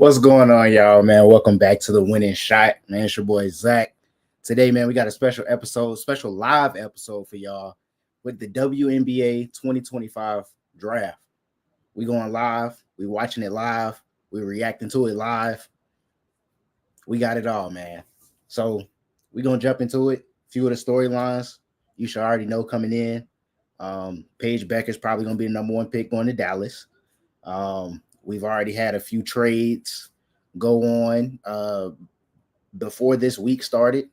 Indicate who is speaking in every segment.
Speaker 1: What's going on, y'all, man? Welcome back to the Winning Shot, man. It's your boy Zach. Today, man, we got a special episode, special live episode for y'all with the WNBA 2025 draft. We going live. We watching it live. We reacting to it live. We got it all, man. So we gonna jump into it. A few of the storylines you should already know coming in. Paige Becker's probably gonna be the number one pick going to Dallas. We've already had a few trades go on before this week started.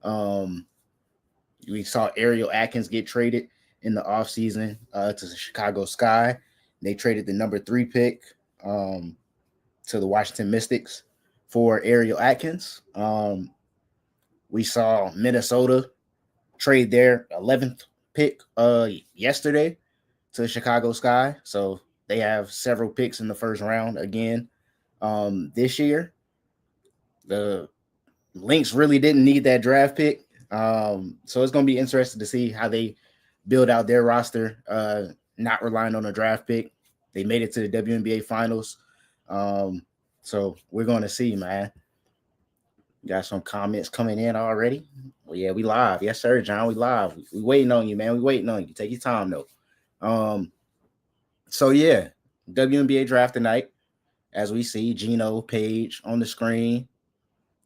Speaker 1: We saw Ariel Atkins get traded in the offseason to the Chicago Sky. They traded the number 3 pick to the Washington Mystics for Ariel Atkins. We saw Minnesota trade their 11th pick yesterday to the Chicago Sky. So they have several picks in the first round again this year. The Lynx really didn't need that draft pick. So it's going to be interesting to see how they build out their roster, not relying on a draft pick. They made it to the WNBA finals. So we're going to see, man. Got some comments coming in already. Well, yeah, we live. Yes, sir, John. We live. We waiting on you, man. We waiting on you. Take your time, though. So yeah, WNBA draft tonight. As we see Gino, Paige on the screen.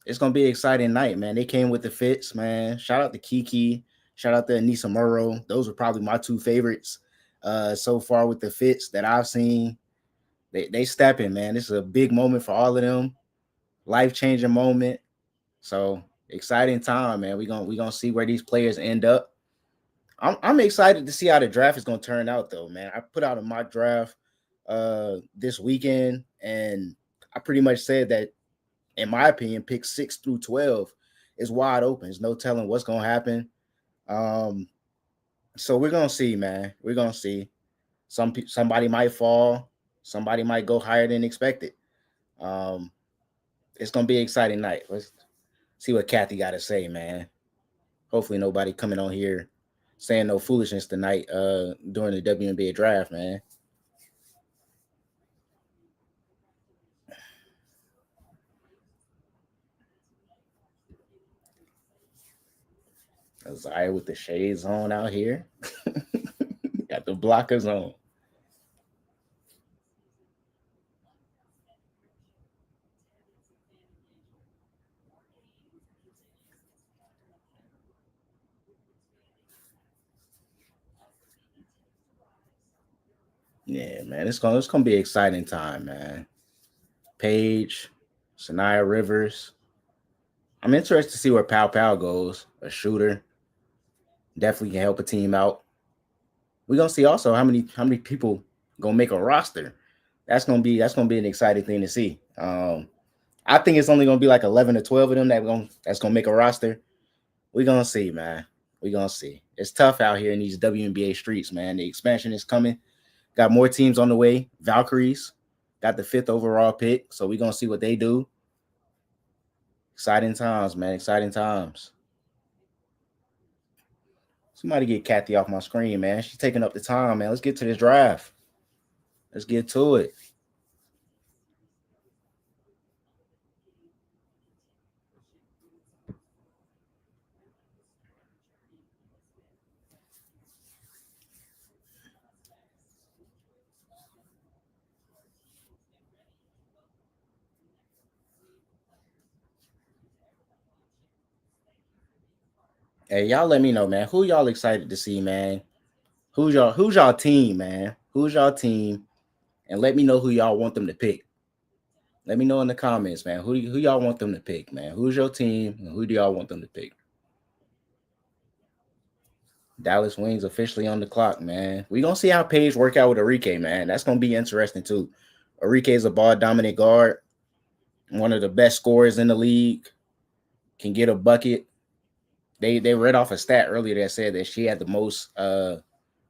Speaker 1: It's gonna be an exciting night, man. They came with the fits, man. Shout out to Kiki. Shout out to Anissa Murrow. Those are probably my two favorites so far with the fits that I've seen. They stepping, man. This is a big moment for all of them. Life-changing moment. So exciting time, man. We gonna see where these players end up. I'm excited to see how the draft is gonna turn out, though, man. I put out a mock draft this weekend, and I pretty much said that, in my opinion, pick 6 through 12 is wide open. There's no telling what's gonna happen. So we're gonna see, man. We're gonna see. Somebody might fall, somebody might go higher than expected. It's gonna be an exciting night. Let's see what Kathy got to say, man. Hopefully nobody coming on here saying no foolishness tonight during the WNBA draft, man. Zaya with the shades on out here. Got the blockers on. Yeah, man, it's gonna be an exciting time, man. Paige, Sanaya Rivers. I'm interested to see where Pow Pow goes. A shooter, definitely can help a team out. We're gonna see also how many people gonna make a roster. That's gonna be an exciting thing to see. I think it's only gonna be like 11 or 12 of them that's gonna make a roster. We're gonna see, man. We're gonna see. It's tough out here in these WNBA streets, man. The expansion is coming. Got more teams on the way. Valkyries got the 5th overall pick, so we're gonna see what they do. Exciting times, man. Exciting times. Somebody get Kathy off my screen, man. She's taking up the time, man. Let's get to this draft. Let's get to it. Hey, y'all let me know, man. Who y'all excited to see, man? Who's y'all team, man? Who's y'all team? And let me know who y'all want them to pick. Let me know in the comments, man. Who y'all want them to pick, man? Who's your team and who do y'all want them to pick? Dallas Wings officially on the clock, man. We gonna see how Paige work out with Arike, man. That's gonna be interesting too. Arike is a ball dominant guard, one of the best scorers in the league. Can get a bucket. They read off a stat earlier that said that she had the most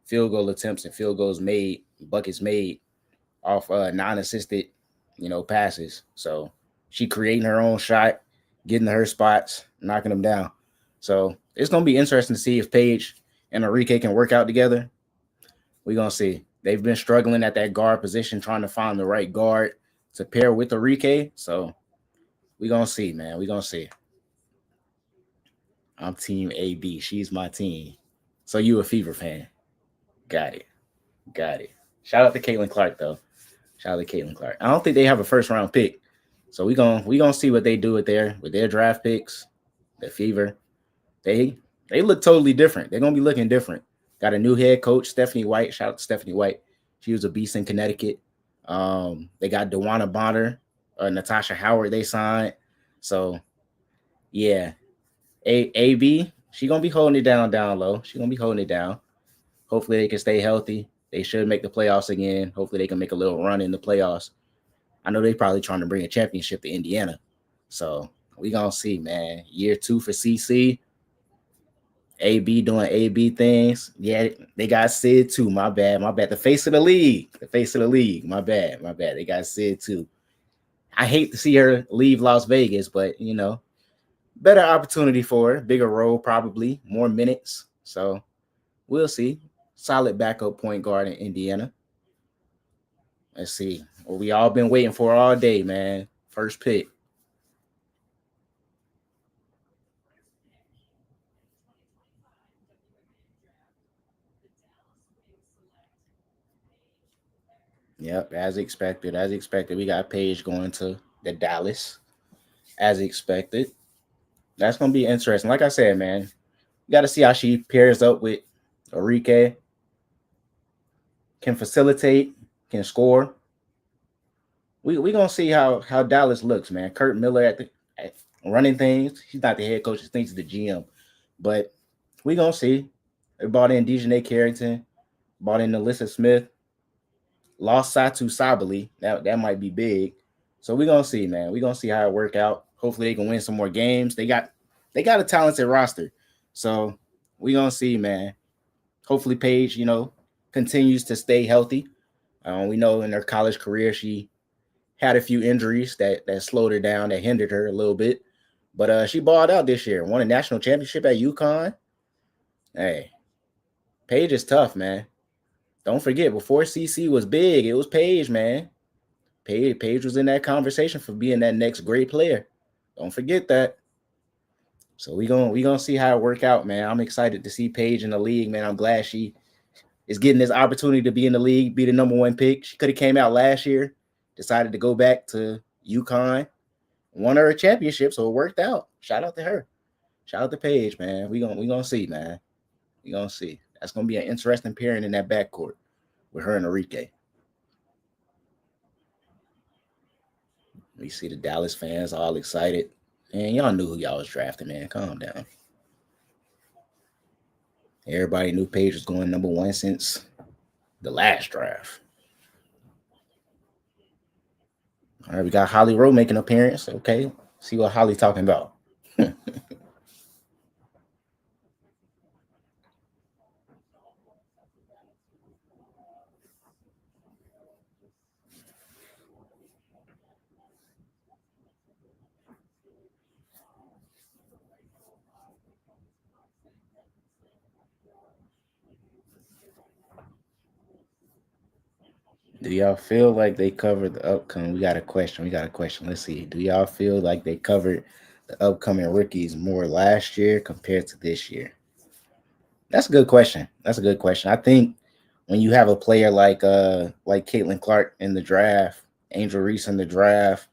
Speaker 1: field goal attempts and field goals made, buckets made off non-assisted, passes. So she creating her own shot, getting to her spots, knocking them down. So it's gonna be interesting to see if Paige and Arike can work out together. We're gonna see. They've been struggling at that guard position, trying to find the right guard to pair with Enrique. So we gonna see, man. We gonna see. I'm Team AB. She's my team. So you a Fever fan? Got it. Got it. Shout out to Caitlin Clark though. Shout out to Caitlin Clark. I don't think they have a first round pick, so we gonna see what they do with their draft picks. The Fever, they they look totally different. They're gonna be looking different. Got a new head coach, Stephanie White. Shout out to Stephanie White. She was a beast in Connecticut. They got Dewana Bonner, Natasha Howard. They signed. So yeah, AB. She gonna be holding it down low. She gonna be holding it down. Hopefully they can stay healthy. They should make the playoffs again. Hopefully they can make a little run in the playoffs. I know they're probably trying to bring a championship to Indiana. So we gonna see, man. Year 2 for CC. AB doing AB things. Yeah, they got Sid too. My bad. My bad. The face of the league. The face of the league. My bad. My bad. They got Sid too. I hate to see her leave Las Vegas, but better opportunity for her. Bigger role, probably. More minutes. So we'll see. Solid backup point guard in Indiana. Let's see. What we all been waiting for all day, man. First pick. Yep, as expected. As expected. We got Paige going to the Dallas. As expected. That's gonna be interesting. Like I said, man, you got to see how she pairs up with Enrique. Can facilitate, can score. We gonna see how Dallas looks, man. Kurt Miller at running things. He's not the head coach. He thinks he's the GM, but we gonna see. They brought in Dejanay Carrington, brought in Alyssa Smith, lost Satu Sabali. That might be big. So we gonna see, man. We gonna see how it work out. Hopefully they can win some more games. They got a talented roster. So we gonna see, man. Hopefully Paige, continues to stay healthy. We know in her college career she had a few injuries that slowed her down, that hindered her a little bit. But she balled out this year, won a national championship at UConn. Hey, Paige is tough, man. Don't forget, before CC was big, it was Paige, man. Paige was in that conversation for being that next great player. Don't forget that. So we gonna see how it work out, man. I'm excited to see Paige in the league, man. I'm glad she is getting this opportunity to be in the league, be the number 1 pick. She could have came out last year, decided to go back to UConn, won her a championship, so it worked out. Shout out to her. Shout out to Paige, man. We gonna see, man. We gonna see. That's gonna be an interesting pairing in that backcourt with her and Enrique. We see the Dallas fans all excited. And y'all knew who y'all was drafting, man. Calm down. Everybody knew Paige was going number 1 since the last draft. All right, we got Holly Rowe making an appearance. Okay, see what Holly talking about. Do y'all feel like they covered the upcoming? We got a question. We got a question. Let's see. Do y'all feel like they covered the upcoming rookies more last year compared to this year? That's a good question. That's a good question. I think when you have a player like Caitlin Clark in the draft, Angel Reese in the draft,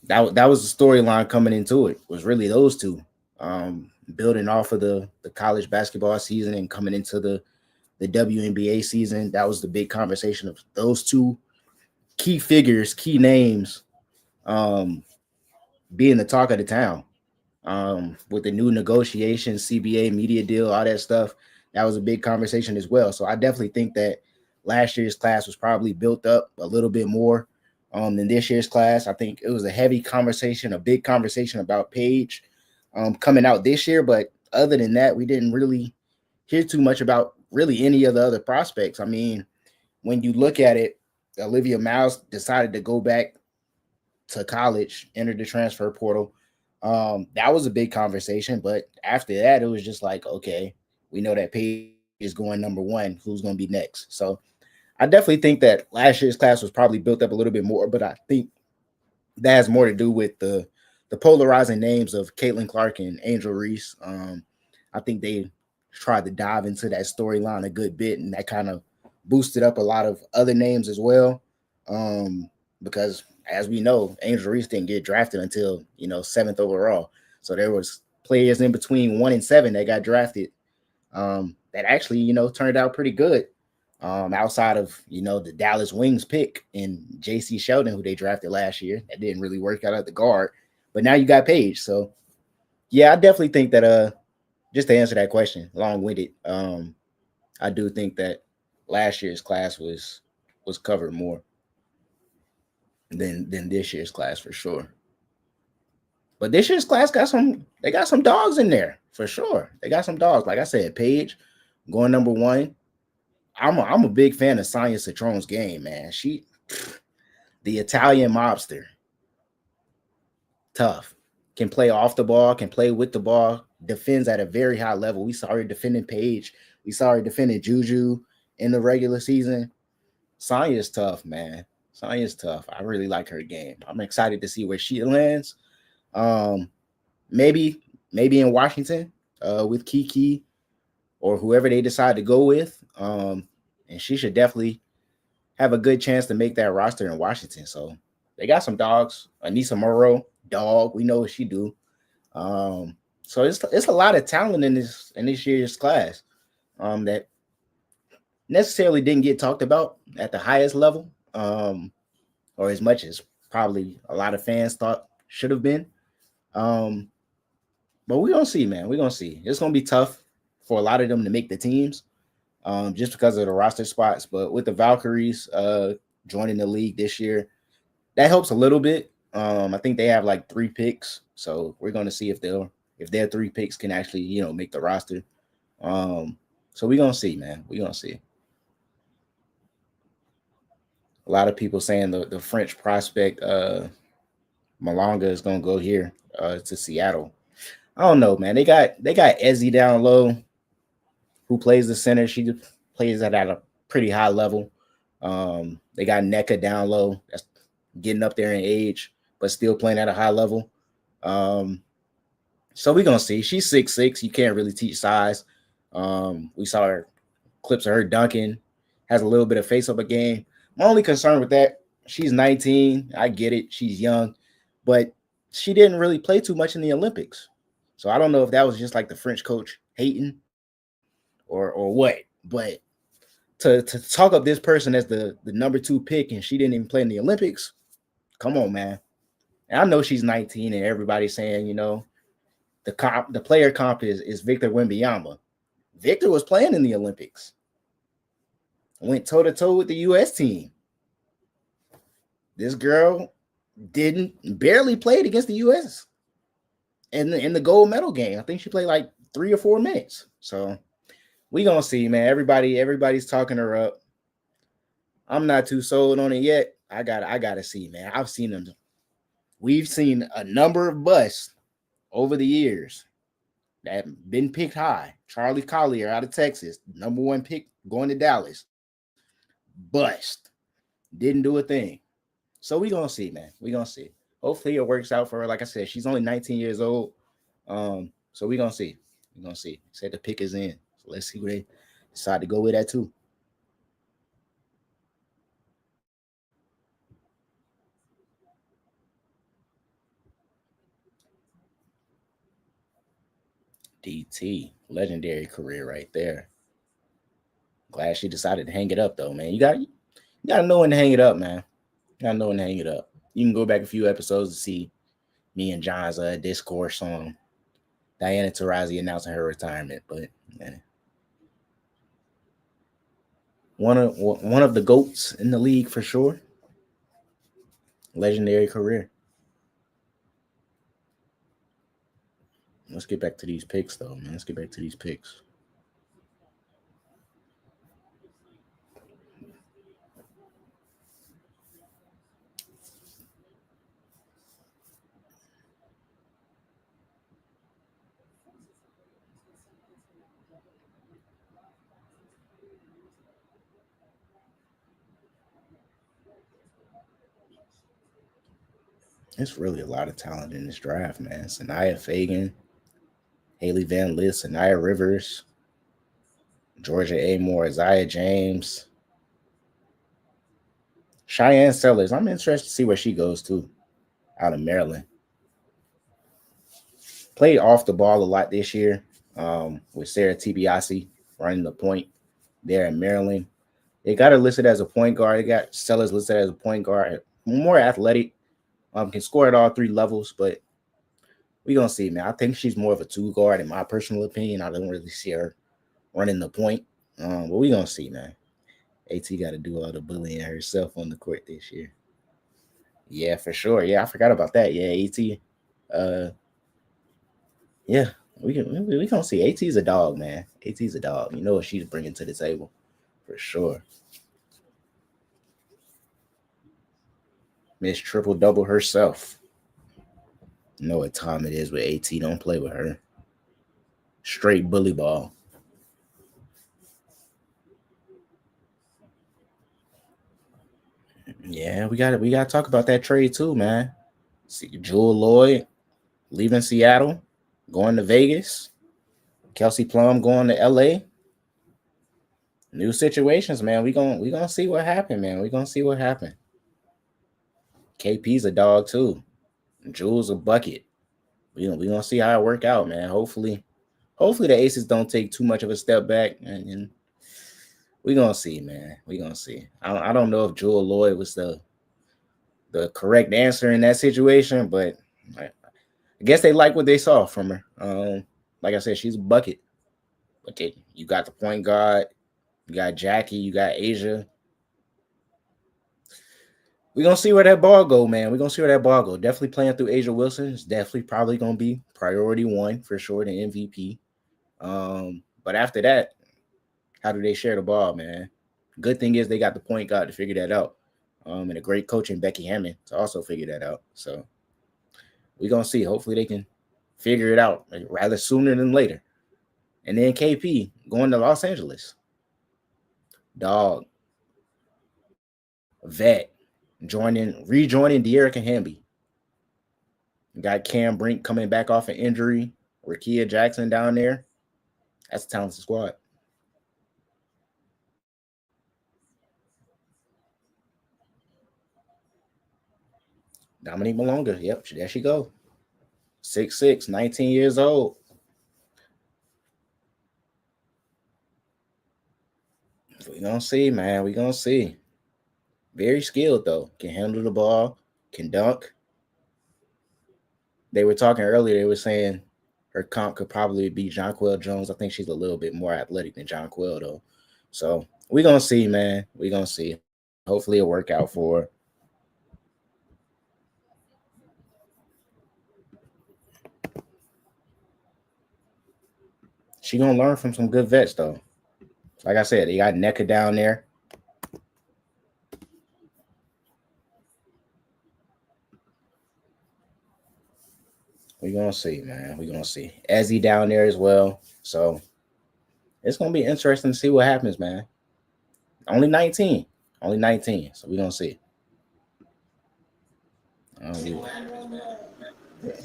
Speaker 1: that was the storyline coming into it. Was really those two, building off of the college basketball season and coming into the WNBA season. That was the big conversation of those two key figures, key names, um, being the talk of the town. With the new negotiations, CBA media deal, all that stuff, that was a big conversation as well. So I definitely think that last year's class was probably built up a little bit more than this year's class. I think it was a heavy conversation, a big conversation about Paige coming out this year. But other than that, we didn't really hear too much about really any of the other prospects. I mean, when you look at it, Olivia Miles decided to go back to college, entered the transfer portal. That was a big conversation, but after that, it was just like, okay, we know that Paige is going number 1. Who's going to be next? So I definitely think that last year's class was probably built up a little bit more, but I think that has more to do with the polarizing names of Caitlin Clark and Angel Reese. I think they tried to dive into that storyline a good bit, and that kind of boosted up a lot of other names as well. Because as we know, Angel Reese didn't get drafted until seventh overall, so there was players in between 1 and 7 that got drafted that actually turned out pretty good. Outside of the Dallas Wings pick and J.C. Sheldon, who they drafted last year, that didn't really work out at the guard, but now you got Paige. So yeah, I definitely think that just to answer that question, long winded, I do think that last year's class was covered more than this year's class for sure. But this year's class got some dogs in there for sure. They got some dogs. Like I said, Paige going number one. I'm a big fan of Sonya Citrone's game, man. She the Italian mobster, tough. Can play off the ball, can play with the ball, defends at a very high level. We saw her defending Paige. We saw her defending Juju in the regular season. Sonya's tough, man. Sonya's tough. I really like her game. I'm excited to see where she lands. Um, maybe in Washington with Kiki or whoever they decide to go with. And she should definitely have a good chance to make that roster in Washington. So they got some dogs. Anissa Morrow, dog. We know what she do. So it's a lot of talent in this year's class that necessarily didn't get talked about at the highest level, or as much as probably a lot of fans thought should have been. Um, but we're gonna see, man. We're gonna see. It's gonna be tough for a lot of them to make the teams, just because of the roster spots. But with the Valkyries joining the league this year, that helps a little bit. I think they have like 3 picks, so we're going to see if their 3 picks can actually make the roster. So we're gonna see, man. We're gonna see. A lot of people saying the French prospect Malonga is gonna go here to Seattle. I don't know, man. They got Ezzy down low, who plays the center. She plays at a pretty high level. They got NECA down low, that's getting up there in age, but still playing at a high level. Um, so we're gonna see. She's 6'6". You can't really teach size. We saw her clips of her dunking, has a little bit of face up a game. My only concern with that, she's 19. I get it, she's young, but she didn't really play too much in the Olympics. So I don't know if that was just like the French coach hating or what. But to talk up this person as the number 2 pick and she didn't even play in the Olympics, come on, man. And I know she's 19 and everybody's saying, the player comp is Victor Wembanyama. Victor was playing in the Olympics. Went toe to toe with the U.S. team. This girl didn't barely played against the U.S. in the gold medal game. I think she played like 3 or 4 minutes. So we gonna see, man. Everybody's talking her up. I'm not too sold on it yet. I gotta see, man. I've seen them. We've seen a number of busts over the years that have been picked high. Charlie Collier out of Texas, number 1 pick going to Dallas. Bust. Didn't do a thing. So we gonna see, man. We gonna see. Hopefully it works out for her. Like I said, she's only 19 years old. So we gonna see. We gonna see. Said the pick is in. So let's see where they decide to go with that too. DT, legendary career right there. Glad she decided to hang it up though, man. You gotta know when to hang it up, man. You gotta know when to hang it up. You can go back a few episodes to see me and John's discourse on Diana Taurasi announcing her retirement. But man, one of the goats in the league for sure. Legendary career. Let's get back to these picks though, man. Let's get back to these picks. It's really a lot of talent in this draft, man. Sanaya Fagan, Haley Van Lith, Sanaya Rivers, Georgia Amore, Isaiah James, Cheyenne Sellers. I'm interested to see where she goes to out of Maryland. Played off the ball a lot this year with Sarah Tibiasi running the point there in Maryland. They got her listed as a point guard. They got Sellers listed as a point guard. More athletic, can score at all three levels, but we gonna see, man. I think she's more of a two guard, in my personal opinion. I don't really see her running the point, but we gonna see, man. At got to do all the bullying herself on the court this year. Yeah, for sure. Yeah, I forgot about that. Yeah, At. Uh, yeah, we gonna see. At's a dog, man. At's a dog. You know what she's bringing to the table, for sure. Miss Triple Double herself. You know what time it is with At. Don't play with her. Straight bully ball. Yeah, we gotta talk about that trade too, man. See, Jewel Lloyd leaving Seattle, going to Vegas. Kelsey Plum going to LA. New situations, man. We gonna see what happened, man. We gonna see what happened. KP's a dog too. Jewel's a bucket. We gonna see how it work out, man. Hopefully the Aces don't take too much of a step back, and we gonna see, man. We gonna see. I don't know if Jewel Lloyd was the correct answer in that situation, but I guess they like what they saw from her. Like I said, she's a bucket. But you got the point guard, you got Jackie, you got Asia. We're gonna see where that ball go, man. We're gonna see where that ball go. Definitely playing through Asia Wilson. It's definitely probably gonna be priority one for sure, the MVP. But after that, how do they share the ball, man? Good thing is they got the point guard to figure that out. And a great coach in Becky Hammond to also figure that out. So we're gonna see. Hopefully they can figure it out rather sooner than later. And then KP going to Los Angeles. Dog, vet, rejoining De'Erica Hamby. Got Cam Brink coming back off an injury. Rakia Jackson down there. That's a talented squad. Dominique Malonga. Yep, there she go. 6'6", 19 years old. We gonna see, man. We gonna see. Very skilled though. Can handle the ball. Can dunk. They were talking earlier. They were saying her comp could probably be Jonquel Jones. I think she's a little bit more athletic than Jonquel though. So we gonna see, man. We gonna see. Hopefully it'll work out for her. She gonna learn from some good vets though. Like I said, they got NECA down there. We gonna see, man. We gonna see. Ezzy down there as well. So it's gonna be interesting to see what happens, man. Only 19. Only 19. So we gonna see.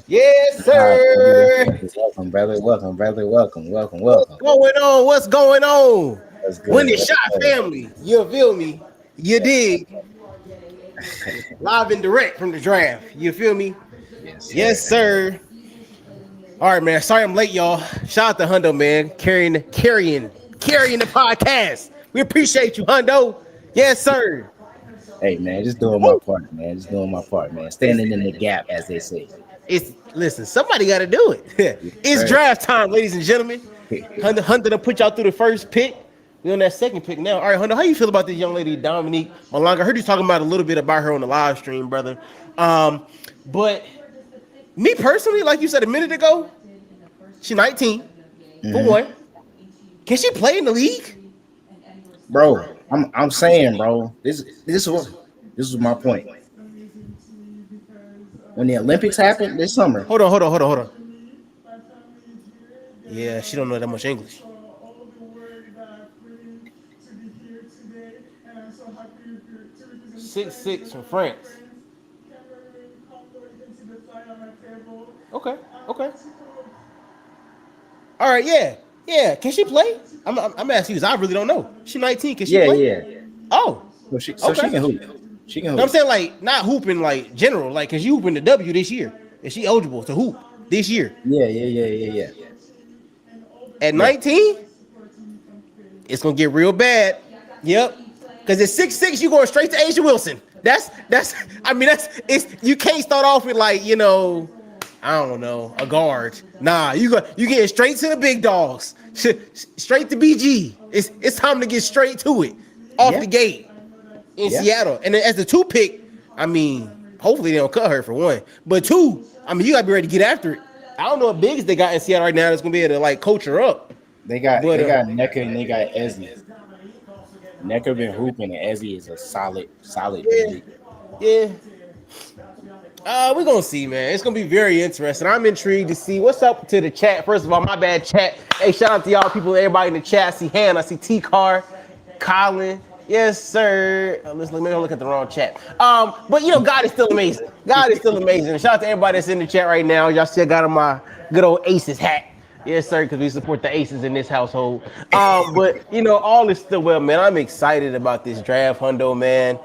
Speaker 2: Yes,
Speaker 1: Ah, brother.
Speaker 2: sir.
Speaker 1: Welcome, brother. Welcome, brother. Welcome, welcome,
Speaker 2: What's
Speaker 1: welcome.
Speaker 2: going on? What's going on?
Speaker 1: That's
Speaker 2: When
Speaker 1: good.
Speaker 2: the
Speaker 1: That's
Speaker 2: shot
Speaker 1: good.
Speaker 2: family, you feel me? You dig? Live and direct from the draft. You feel me?
Speaker 1: Yes,
Speaker 2: Yes,
Speaker 1: sir.
Speaker 2: sir. All right, man. Sorry I'm late, y'all. Shout out to Hundo, man. Carrying the podcast. We appreciate you, Hundo. Yes, sir.
Speaker 1: Hey, man, just doing my
Speaker 2: Woo.
Speaker 1: part, man. Just doing my part, man.
Speaker 2: It's,
Speaker 1: Standing in the gap, as they say.
Speaker 2: it's listen. Somebody got to do it.
Speaker 1: Yes,
Speaker 2: It's
Speaker 1: sir.
Speaker 2: draft time, ladies and gentlemen. Hunter to put y'all through the first pick. We on that second pick now. All right, Hunter, how you feel about this young lady, Dominique Malanga? I heard you talking about a little bit about her on the live stream, brother. But me personally, like you said a minute ago, she's 19 for
Speaker 1: Mm-hmm.
Speaker 2: one. Can she play in the league?
Speaker 1: Bro, I'm saying, bro, this is my point. When the Olympics happened this summer,
Speaker 2: Hold on. Yeah, she don't know that much English. 6'6" from France. Okay. Okay. All right. Yeah. Yeah. Can she play? I'm asking you. I really don't know. She 19. Can she
Speaker 1: Yeah,
Speaker 2: play?
Speaker 1: yeah.
Speaker 2: Oh.
Speaker 1: So she
Speaker 2: Okay.
Speaker 1: can hoop. She can
Speaker 2: No, I'm
Speaker 1: hoop.
Speaker 2: saying like not hooping like general, like cause she hooping the W this year. Is she eligible to hoop this year?
Speaker 1: Yeah, yeah, yeah, yeah, yeah.
Speaker 2: At
Speaker 1: Yeah.
Speaker 2: 19, it's gonna get real bad. Yep. Cause at 6'6", you going straight to Asia Wilson. That's I mean that's it's you can't start off with like, I don't know, a guard. Nah, you get straight to the big dogs. Straight to BG. It's time to get straight to it. Off
Speaker 1: Yeah.
Speaker 2: the gate. In
Speaker 1: Yeah.
Speaker 2: Seattle. And then as the 2 pick, I mean, hopefully they don't cut her for 1. But 2, I mean, you gotta be ready to get after it. I don't know what bigs they got in Seattle right now that's gonna be able to like coach her up. But
Speaker 1: They got Necker and they got Ezzy. Necker been hooping and Ezzy is a solid
Speaker 2: yeah,
Speaker 1: big.
Speaker 2: yeah. We're gonna see, man. It's gonna be very interesting. I'm intrigued to see what's up to the chat. First of all, my bad chat. Hey, shout out to y'all people, everybody in the chat. I see Hannah, I see T Car, Colin. Yes, sir. Maybe I look at the wrong chat. But God is still amazing. God is still amazing. Shout out to everybody that's in the chat right now. Y'all still got on my good old Aces hat. Yes, sir, because we support the Aces in this household. But all is still well, man. I'm excited about this draft, Hundo, man.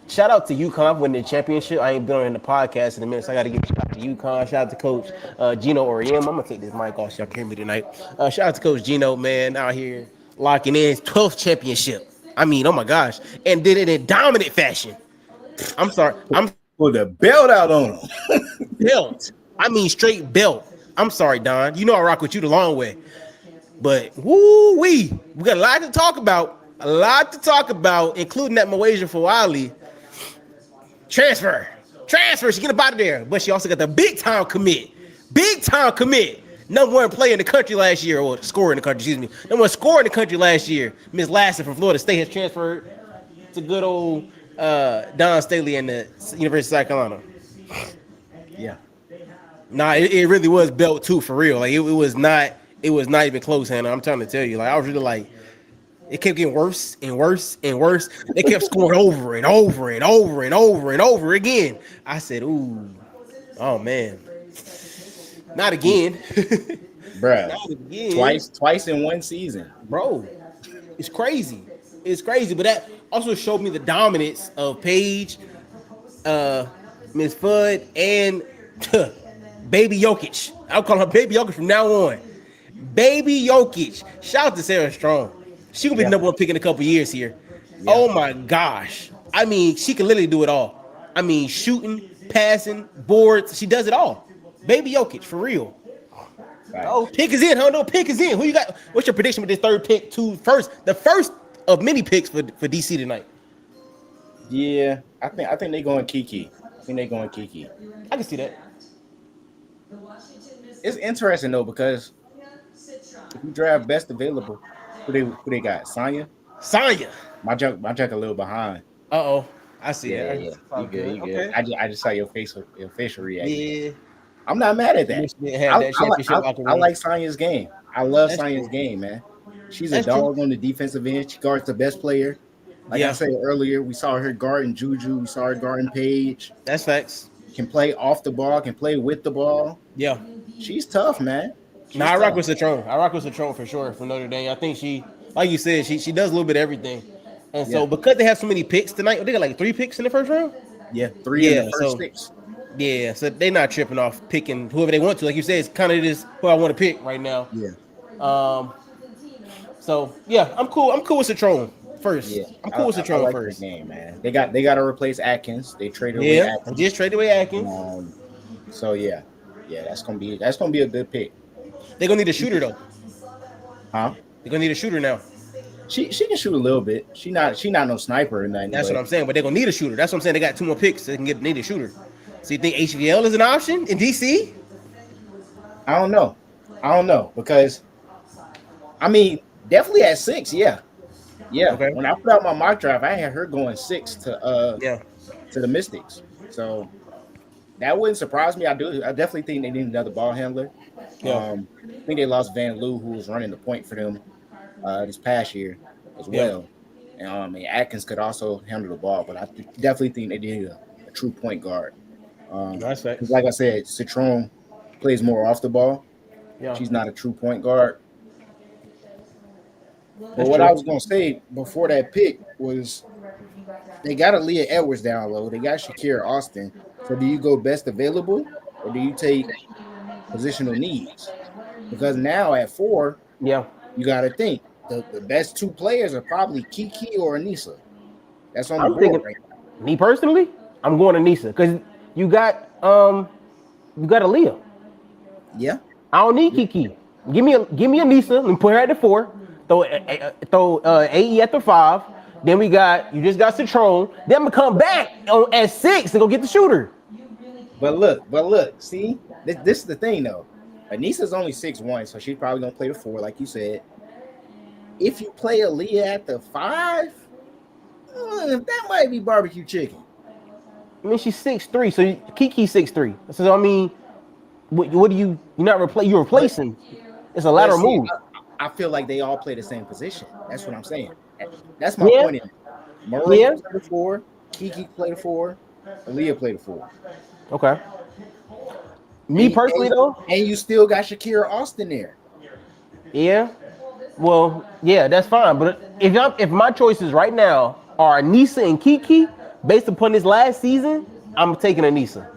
Speaker 2: Shout out to UConn. I'm winning the championship. I ain't been on the podcast in a minute, so I got to give a shout out to UConn. Shout out to Coach Gino Oriem. I'm gonna take this mic off so y'all can hear me tonight. Shout out to Coach Gino, man, out here locking in his 12th championship. I mean, oh my gosh, and did it in dominant fashion. I'm sorry, I'm
Speaker 1: Put the belt out on him.
Speaker 2: belt. I mean, straight belt. I'm sorry, Don. You know I rock with you the long way. But woo we got a lot to talk about. A lot to talk about, including that Malaysia for Wiley. Transfer. She get up out of there. But she also got the big time commit. Big time commit. Number 1 player in the country last year, or scorer in the country, excuse me. Number 1 scorer in the country last year. Miss Lassen from Florida State has transferred to good old Don Staley and the University of South Carolina.
Speaker 1: Yeah.
Speaker 2: Nah, it really was belt too, for real. Like it was not even close, Hannah. I'm trying to tell you. Like I was really like, it kept getting worse and worse and worse. They kept scoring over and over and over and over and over again. I said, ooh, oh man. Not again.
Speaker 1: Bruh.
Speaker 2: Not again.
Speaker 1: Twice in one season.
Speaker 2: Bro. It's crazy. It's crazy. But that also showed me the dominance of Paige, Miss Fudd, and Baby Jokic. I'll call her Baby Jokic from now on. Baby Jokic. Shout out to Sarah Strong. She gonna be the number 1 pick in a couple years here. Yeah. Oh my gosh. I mean, she can literally do it all. I mean, shooting, passing, boards. She does it all. Baby Jokic, for real. Right. Oh, pick is in, huh? No, pick is in. Who you got? What's your prediction with this 3rd pick? The first of many picks for DC tonight.
Speaker 1: Yeah, I think they going Kiki.
Speaker 2: I can see that.
Speaker 1: It's interesting though because if you draft best available, who they got? Sanya. My junk a little behind.
Speaker 2: Uh-oh. I see
Speaker 1: that.
Speaker 2: Yeah.
Speaker 1: You good. Okay. I just saw your facial reaction.
Speaker 2: Yeah.
Speaker 1: I'm not mad at that. I like Sanya's game. I love Sanya's game, man. She's a dog on the defensive end. She guards the best player. Like I said earlier, we saw her guarding Juju. We saw her guarding Paige.
Speaker 2: That's facts.
Speaker 1: Can play off the ball. Can play with the ball.
Speaker 2: Yeah.
Speaker 1: She's tough, man.
Speaker 2: I rock with Citron. For sure for Notre Dame. I think she, like you said, she does a little bit of everything. And so because they have so many picks tonight, they got like 3 picks in the first round?
Speaker 1: Yeah, 3 in the first 6.
Speaker 2: Yeah, so they're not tripping off picking whoever they want to. Like you said, it's kind of just who I want to pick right now.
Speaker 1: Yeah.
Speaker 2: So yeah, I'm cool. I'm cool with Citron first. Yeah, I'm cool with Citron first.
Speaker 1: Game, man. They got to replace Atkins. They traded away Atkins.
Speaker 2: Just traded away Atkins.
Speaker 1: So yeah, that's gonna be a good pick.
Speaker 2: They're gonna need a shooter though.
Speaker 1: Huh?
Speaker 2: They're gonna need a shooter now.
Speaker 1: She can shoot a little bit. She not no sniper or nothing.
Speaker 2: That's what I'm saying. But they're gonna need a shooter. That's what I'm saying. They got 2 more picks. So they can need a shooter. So you think HVL is an option in DC?
Speaker 1: I don't know because I mean definitely at 6. Yeah. Okay. When I put out my mock draft, I had her going 6 to the Mystics. So that wouldn't surprise me. I definitely think they need another ball handler. Yeah. I think they lost Van Loo, who was running the point for them this past year as well. And Atkins could also handle the ball, but I definitely think they need a true point guard.
Speaker 2: That's
Speaker 1: 'Cause
Speaker 2: facts.
Speaker 1: like I said, Citron plays more off the ball.
Speaker 2: Yeah,
Speaker 1: She's not a true point guard. But
Speaker 2: that's
Speaker 1: what
Speaker 2: true.
Speaker 1: I was gonna say before that pick was they got Aaliyah Edwards down low. They got Shakira Austin. So do you go best available or do you take positional needs? Because now at 4,
Speaker 2: Yeah,
Speaker 1: you got to think the best 2 players are probably Kiki or Anissa. That's on the
Speaker 2: I'm
Speaker 1: board
Speaker 2: thinking.
Speaker 1: right
Speaker 2: Me personally, I'm going to Nisa because you got Aaliyah.
Speaker 1: now. Yeah.
Speaker 2: I don't need Kiki. Give me a Nisa and put her at the 4. Throw AE at the 5. Then you just got Citron. Then I'm gonna come back at 6 and go get the shooter.
Speaker 1: But look, see, this is the thing though. Anissa's only 6'1", so she's probably gonna play the 4, like you said. If you play Aaliyah at the 5, that might be barbecue chicken.
Speaker 2: I mean, she's 6'3", so Kiki's 6'3". So I mean, what do you're not you're
Speaker 1: But
Speaker 2: replacing? It's a
Speaker 1: but
Speaker 2: lateral
Speaker 1: see,
Speaker 2: move.
Speaker 1: I feel like they all play the same position. That's what I'm saying. That's my
Speaker 2: Yeah,
Speaker 1: point. In it. Murrow
Speaker 2: yeah.
Speaker 1: can play the 4, Kiki can play the 4, Aaliyah play the 4.
Speaker 2: Okay. Me
Speaker 1: And,
Speaker 2: personally
Speaker 1: and,
Speaker 2: though,
Speaker 1: and you still got Shakira Austin there.
Speaker 2: yeah. Well, yeah, that's fine. But if my choices right now are Nisa and Kiki, based upon this last season, I'm taking Anissa.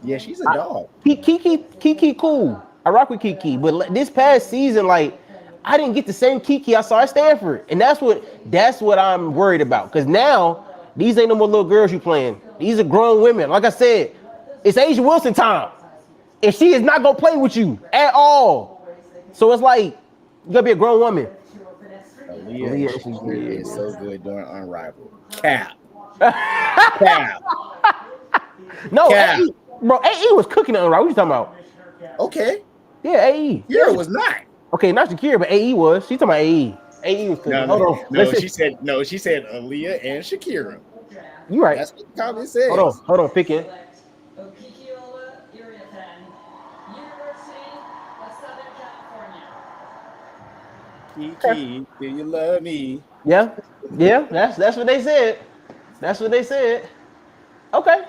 Speaker 1: Yeah, she's a dog.
Speaker 2: Kiki, cool. I rock with Kiki, but this past season, like, I didn't get the same Kiki I saw at Stanford, and that's what I'm worried about. Cause now these ain't no more little girls you playing. These are grown women. Like I said, it's Asia Wilson time, and she is not gonna play with you at all. So it's like you gotta be a grown woman.
Speaker 1: Aaliyah and
Speaker 2: Aaliyah,
Speaker 1: Shakira
Speaker 2: yeah,
Speaker 1: is
Speaker 2: bro.
Speaker 1: so good doing Unrivaled. Cap. Cap.
Speaker 2: No,
Speaker 1: Cap.
Speaker 2: AE, bro, AE was cooking it right. What you talking about?
Speaker 1: Okay.
Speaker 2: Yeah, AE.
Speaker 1: Shakira was not.
Speaker 2: Okay, not Shakira, but AE was. She talking about AE. AE was cooking.
Speaker 1: No,
Speaker 2: Hold
Speaker 1: no,
Speaker 2: on.
Speaker 1: no.
Speaker 2: Listen.
Speaker 1: She said Aaliyah and Shakira.
Speaker 2: You right.
Speaker 1: That's what the comment
Speaker 2: Hold
Speaker 1: says.
Speaker 2: on. Hold on. Pick it. Okay.
Speaker 1: Kiki, do you love me?
Speaker 2: Yeah. Yeah. That's what they said. That's what they said. Okay.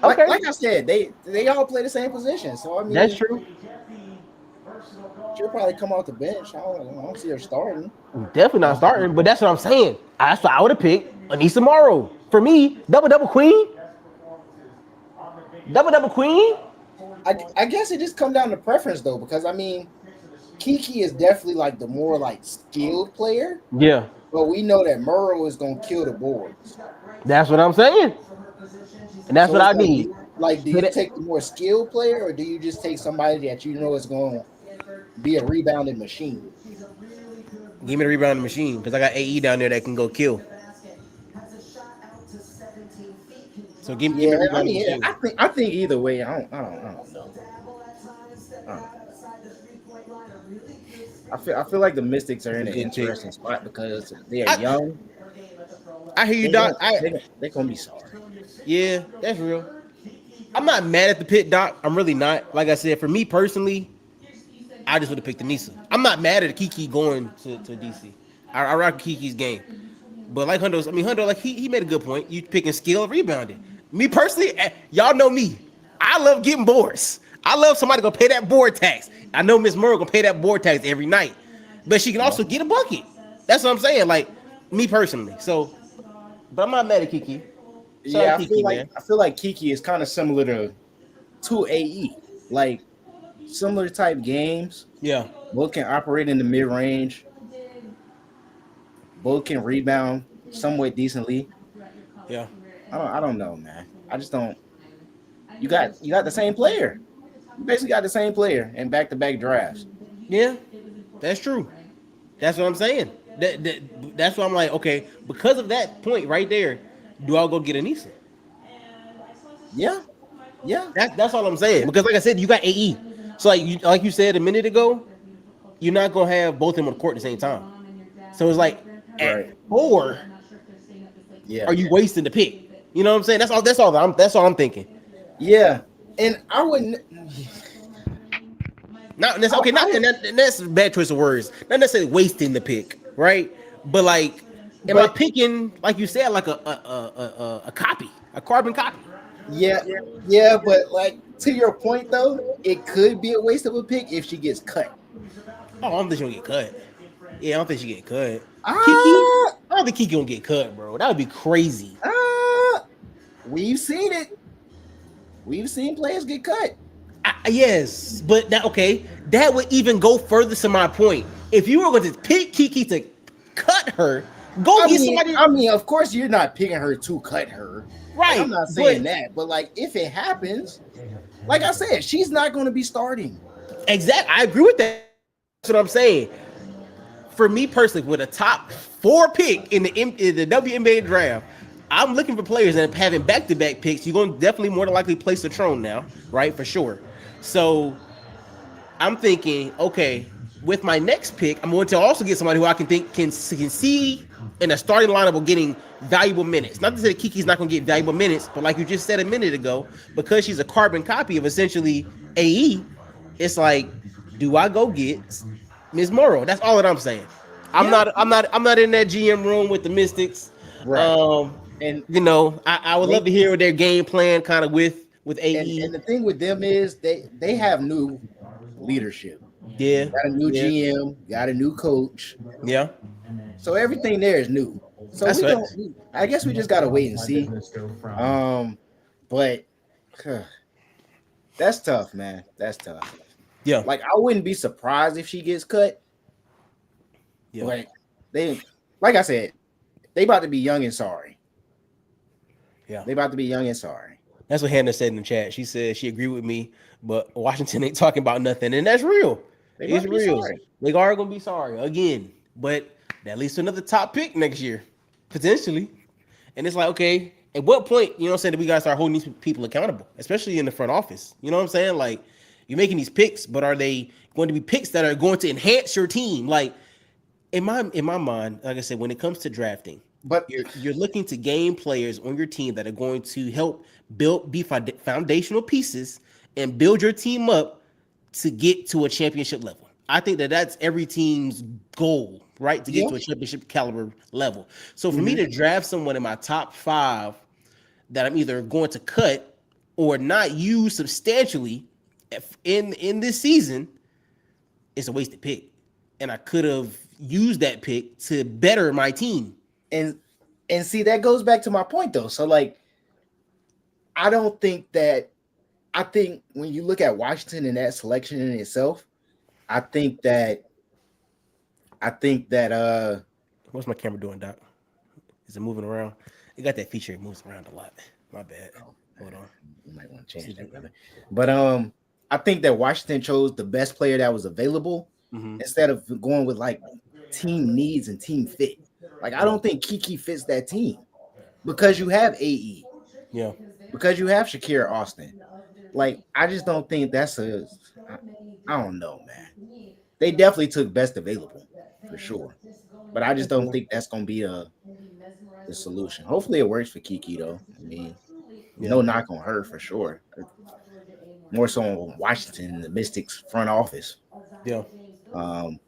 Speaker 1: Like,
Speaker 2: Okay.
Speaker 1: like I said, they all play the same position. So I
Speaker 2: That's
Speaker 1: mean,
Speaker 2: true.
Speaker 1: she'll probably come off the bench. I don't see her starting.
Speaker 2: Definitely not starting, but that's what I'm saying. That's what I would have picked Anissa Morrow. For me, double queen. Double queen.
Speaker 1: I guess it just come down to preference though, because I mean, Kiki is definitely like the more like skilled player,
Speaker 2: Yeah.
Speaker 1: but we know that Murrow is gonna kill the boards.
Speaker 2: That's what I'm saying. And that's
Speaker 1: So
Speaker 2: what
Speaker 1: it's
Speaker 2: I
Speaker 1: like,
Speaker 2: need.
Speaker 1: do
Speaker 2: But
Speaker 1: you take the more skilled player, or do you just take somebody that you know is going to be a rebounding machine?
Speaker 2: give me the rebounding machine because I got AE down there that can go kill. So give me
Speaker 1: Yeah,
Speaker 2: the
Speaker 1: I
Speaker 2: rebounding
Speaker 1: mean,
Speaker 2: machine.
Speaker 1: I think either way, I don't know. I feel like the Mystics are in
Speaker 2: That's a
Speaker 1: an
Speaker 2: good pick.
Speaker 1: interesting spot because they are
Speaker 2: I,
Speaker 1: young.
Speaker 2: I hear you,
Speaker 1: They
Speaker 2: Doc.
Speaker 1: gon' they gonna be sorry.
Speaker 2: Yeah, that's real. I'm not mad at the pick, Doc. I'm really not. Like I said, for me personally, I just would have picked Anissa. I'm not mad at Kiki going to DC. I rock Kiki's game. But like Hundo, like he made a good point. You picking skill of rebounding. Me personally, y'all know me. I love getting boards. I love somebody gonna pay that board tax. I know Miss Murray gonna pay that board tax every night, but she can
Speaker 1: Yeah.
Speaker 2: also get a bucket. That's what I'm saying. Like me personally. So, but I'm not mad at Kiki. Shout
Speaker 1: Yeah,
Speaker 2: out Kiki, man.
Speaker 1: I feel like Kiki is kind of similar to AE, like similar type games.
Speaker 2: Yeah,
Speaker 1: Both can operate in the mid range. Both can rebound somewhat decently.
Speaker 2: yeah,
Speaker 1: I don't know, man. I just don't. You got the same player. You basically got the same player in back-to-back drafts.
Speaker 2: yeah. That's true. That's what I'm saying. That's why I'm like, okay, because of that point right there, do I go get Anissa?
Speaker 1: Yeah, yeah,
Speaker 2: That's all I'm saying. Because like I said, you got AE. So like you said a minute ago, you're not gonna have both of them on the court at the same time. So it's like
Speaker 1: right.
Speaker 2: at 4,
Speaker 1: Yeah,
Speaker 2: are you wasting the pick? You know what I'm saying? That's all I'm thinking.
Speaker 1: yeah. And I wouldn't.
Speaker 2: Not that's okay. That's a bad choice of words. Not necessarily wasting the pick, right? But like, am I
Speaker 1: But
Speaker 2: picking like you said, like a copy, a carbon copy?
Speaker 1: Yeah, yeah, but like to your point though, it could be a waste of a pick if she gets cut.
Speaker 2: Oh, I don't think she'll get cut. Yeah, I don't think she get cut. Kiki,
Speaker 1: Ah,
Speaker 2: I don't think Kiki gonna get cut, bro. That would be crazy.
Speaker 1: ah, we've seen it. We've seen players get cut.
Speaker 2: Yes, but that okay. That would even go further to my point. If you were going to pick Kiki to cut her, go
Speaker 1: I
Speaker 2: get
Speaker 1: mean,
Speaker 2: somebody
Speaker 1: I mean, of course you're not picking her to cut her. Like I'm
Speaker 2: right.
Speaker 1: not
Speaker 2: But
Speaker 1: saying that, but like if it happens, like I said, she's not going to be starting.
Speaker 2: exactly, I agree with that. That's what I'm saying. For me personally, with a top 4 pick in the WNBA draft, I'm looking for players that having back-to-back picks. You're going to definitely more than likely place the throne now, right? For sure. So I'm thinking, okay, with my next pick, I'm going to also get somebody who I can see in a starting lineup of getting valuable minutes. Not to say that Kiki's not going to get valuable minutes, but like you just said a minute ago, because she's a carbon copy of essentially AE, it's like, do I go get Ms. Morrow? That's all that I'm saying. I'm
Speaker 1: Yeah,
Speaker 2: not I'm not I'm not in that GM room with the Mystics.
Speaker 1: right.
Speaker 2: Um,
Speaker 1: And
Speaker 2: I would love
Speaker 1: they
Speaker 2: to hear their game plan kind of with AE.
Speaker 1: and the thing with them is they have new leadership.
Speaker 2: Yeah,
Speaker 1: Got a new
Speaker 2: yeah,
Speaker 1: GM, got a new coach.
Speaker 2: yeah.
Speaker 1: So everything there is new. So
Speaker 2: That's
Speaker 1: we don't.
Speaker 2: facts.
Speaker 1: I guess we just gotta wait and see. But huh, that's tough, man. That's tough.
Speaker 2: Yeah,
Speaker 1: Like I wouldn't be surprised if she gets cut.
Speaker 2: yeah,
Speaker 1: But they, like I said, they about to be young and sorry.
Speaker 2: yeah.
Speaker 1: They about to be young and sorry.
Speaker 2: That's what Hannah said in the chat. She said she agreed with me, but Washington ain't talking about nothing, and that's real.
Speaker 1: They about
Speaker 2: It's
Speaker 1: to be
Speaker 2: real.
Speaker 1: sorry.
Speaker 2: They are gonna be sorry again, but that leads to another top pick next year, potentially. And it's like, okay, at what point, you know what I'm saying, that we gotta start holding these people accountable, especially in the front office. You know what I'm saying? Like, you're making these picks, but are they going to be picks that are going to enhance your team? Like, in my mind, like I said, when it comes to drafting,
Speaker 1: But
Speaker 2: you're looking to gain players on your team that are going to help be foundational pieces and build your team up to get to a championship level. I think that that's every team's goal, right? To get
Speaker 1: yeah,
Speaker 2: to a championship caliber level. So for me
Speaker 1: mhm.
Speaker 2: to draft someone in my top 5 that I'm either going to cut or not use substantially in this season, it's a wasted pick. And I could have used that pick to better my team.
Speaker 1: and and see that goes back to my point though. So like I don't think that I think when you look at Washington and that selection in itself, I think that I think that
Speaker 2: What's my camera doing, Doc? Is it moving around? It got that feature. It moves around a lot. My bad.
Speaker 1: oh,
Speaker 2: Hold on.
Speaker 1: you might want to change that, brother. But I think that Washington chose the best player that was available
Speaker 2: Mm-hmm.
Speaker 1: instead of going with like team needs and team fit. Like I
Speaker 2: Yeah.
Speaker 1: don't think Kiki fits that team because you have AE,
Speaker 2: Yeah.
Speaker 1: because you have Shakira Austin. Like I just don't think that's a. I, I don't know, man. They definitely took best available for sure, but I just
Speaker 2: That's
Speaker 1: don't
Speaker 2: fair.
Speaker 1: think that's gonna be the solution. Hopefully, it works for Kiki though. I mean,
Speaker 2: Yeah.
Speaker 1: no knock on her for sure. More so on Washington and the Mystics front office.
Speaker 2: Yeah.
Speaker 1: Um,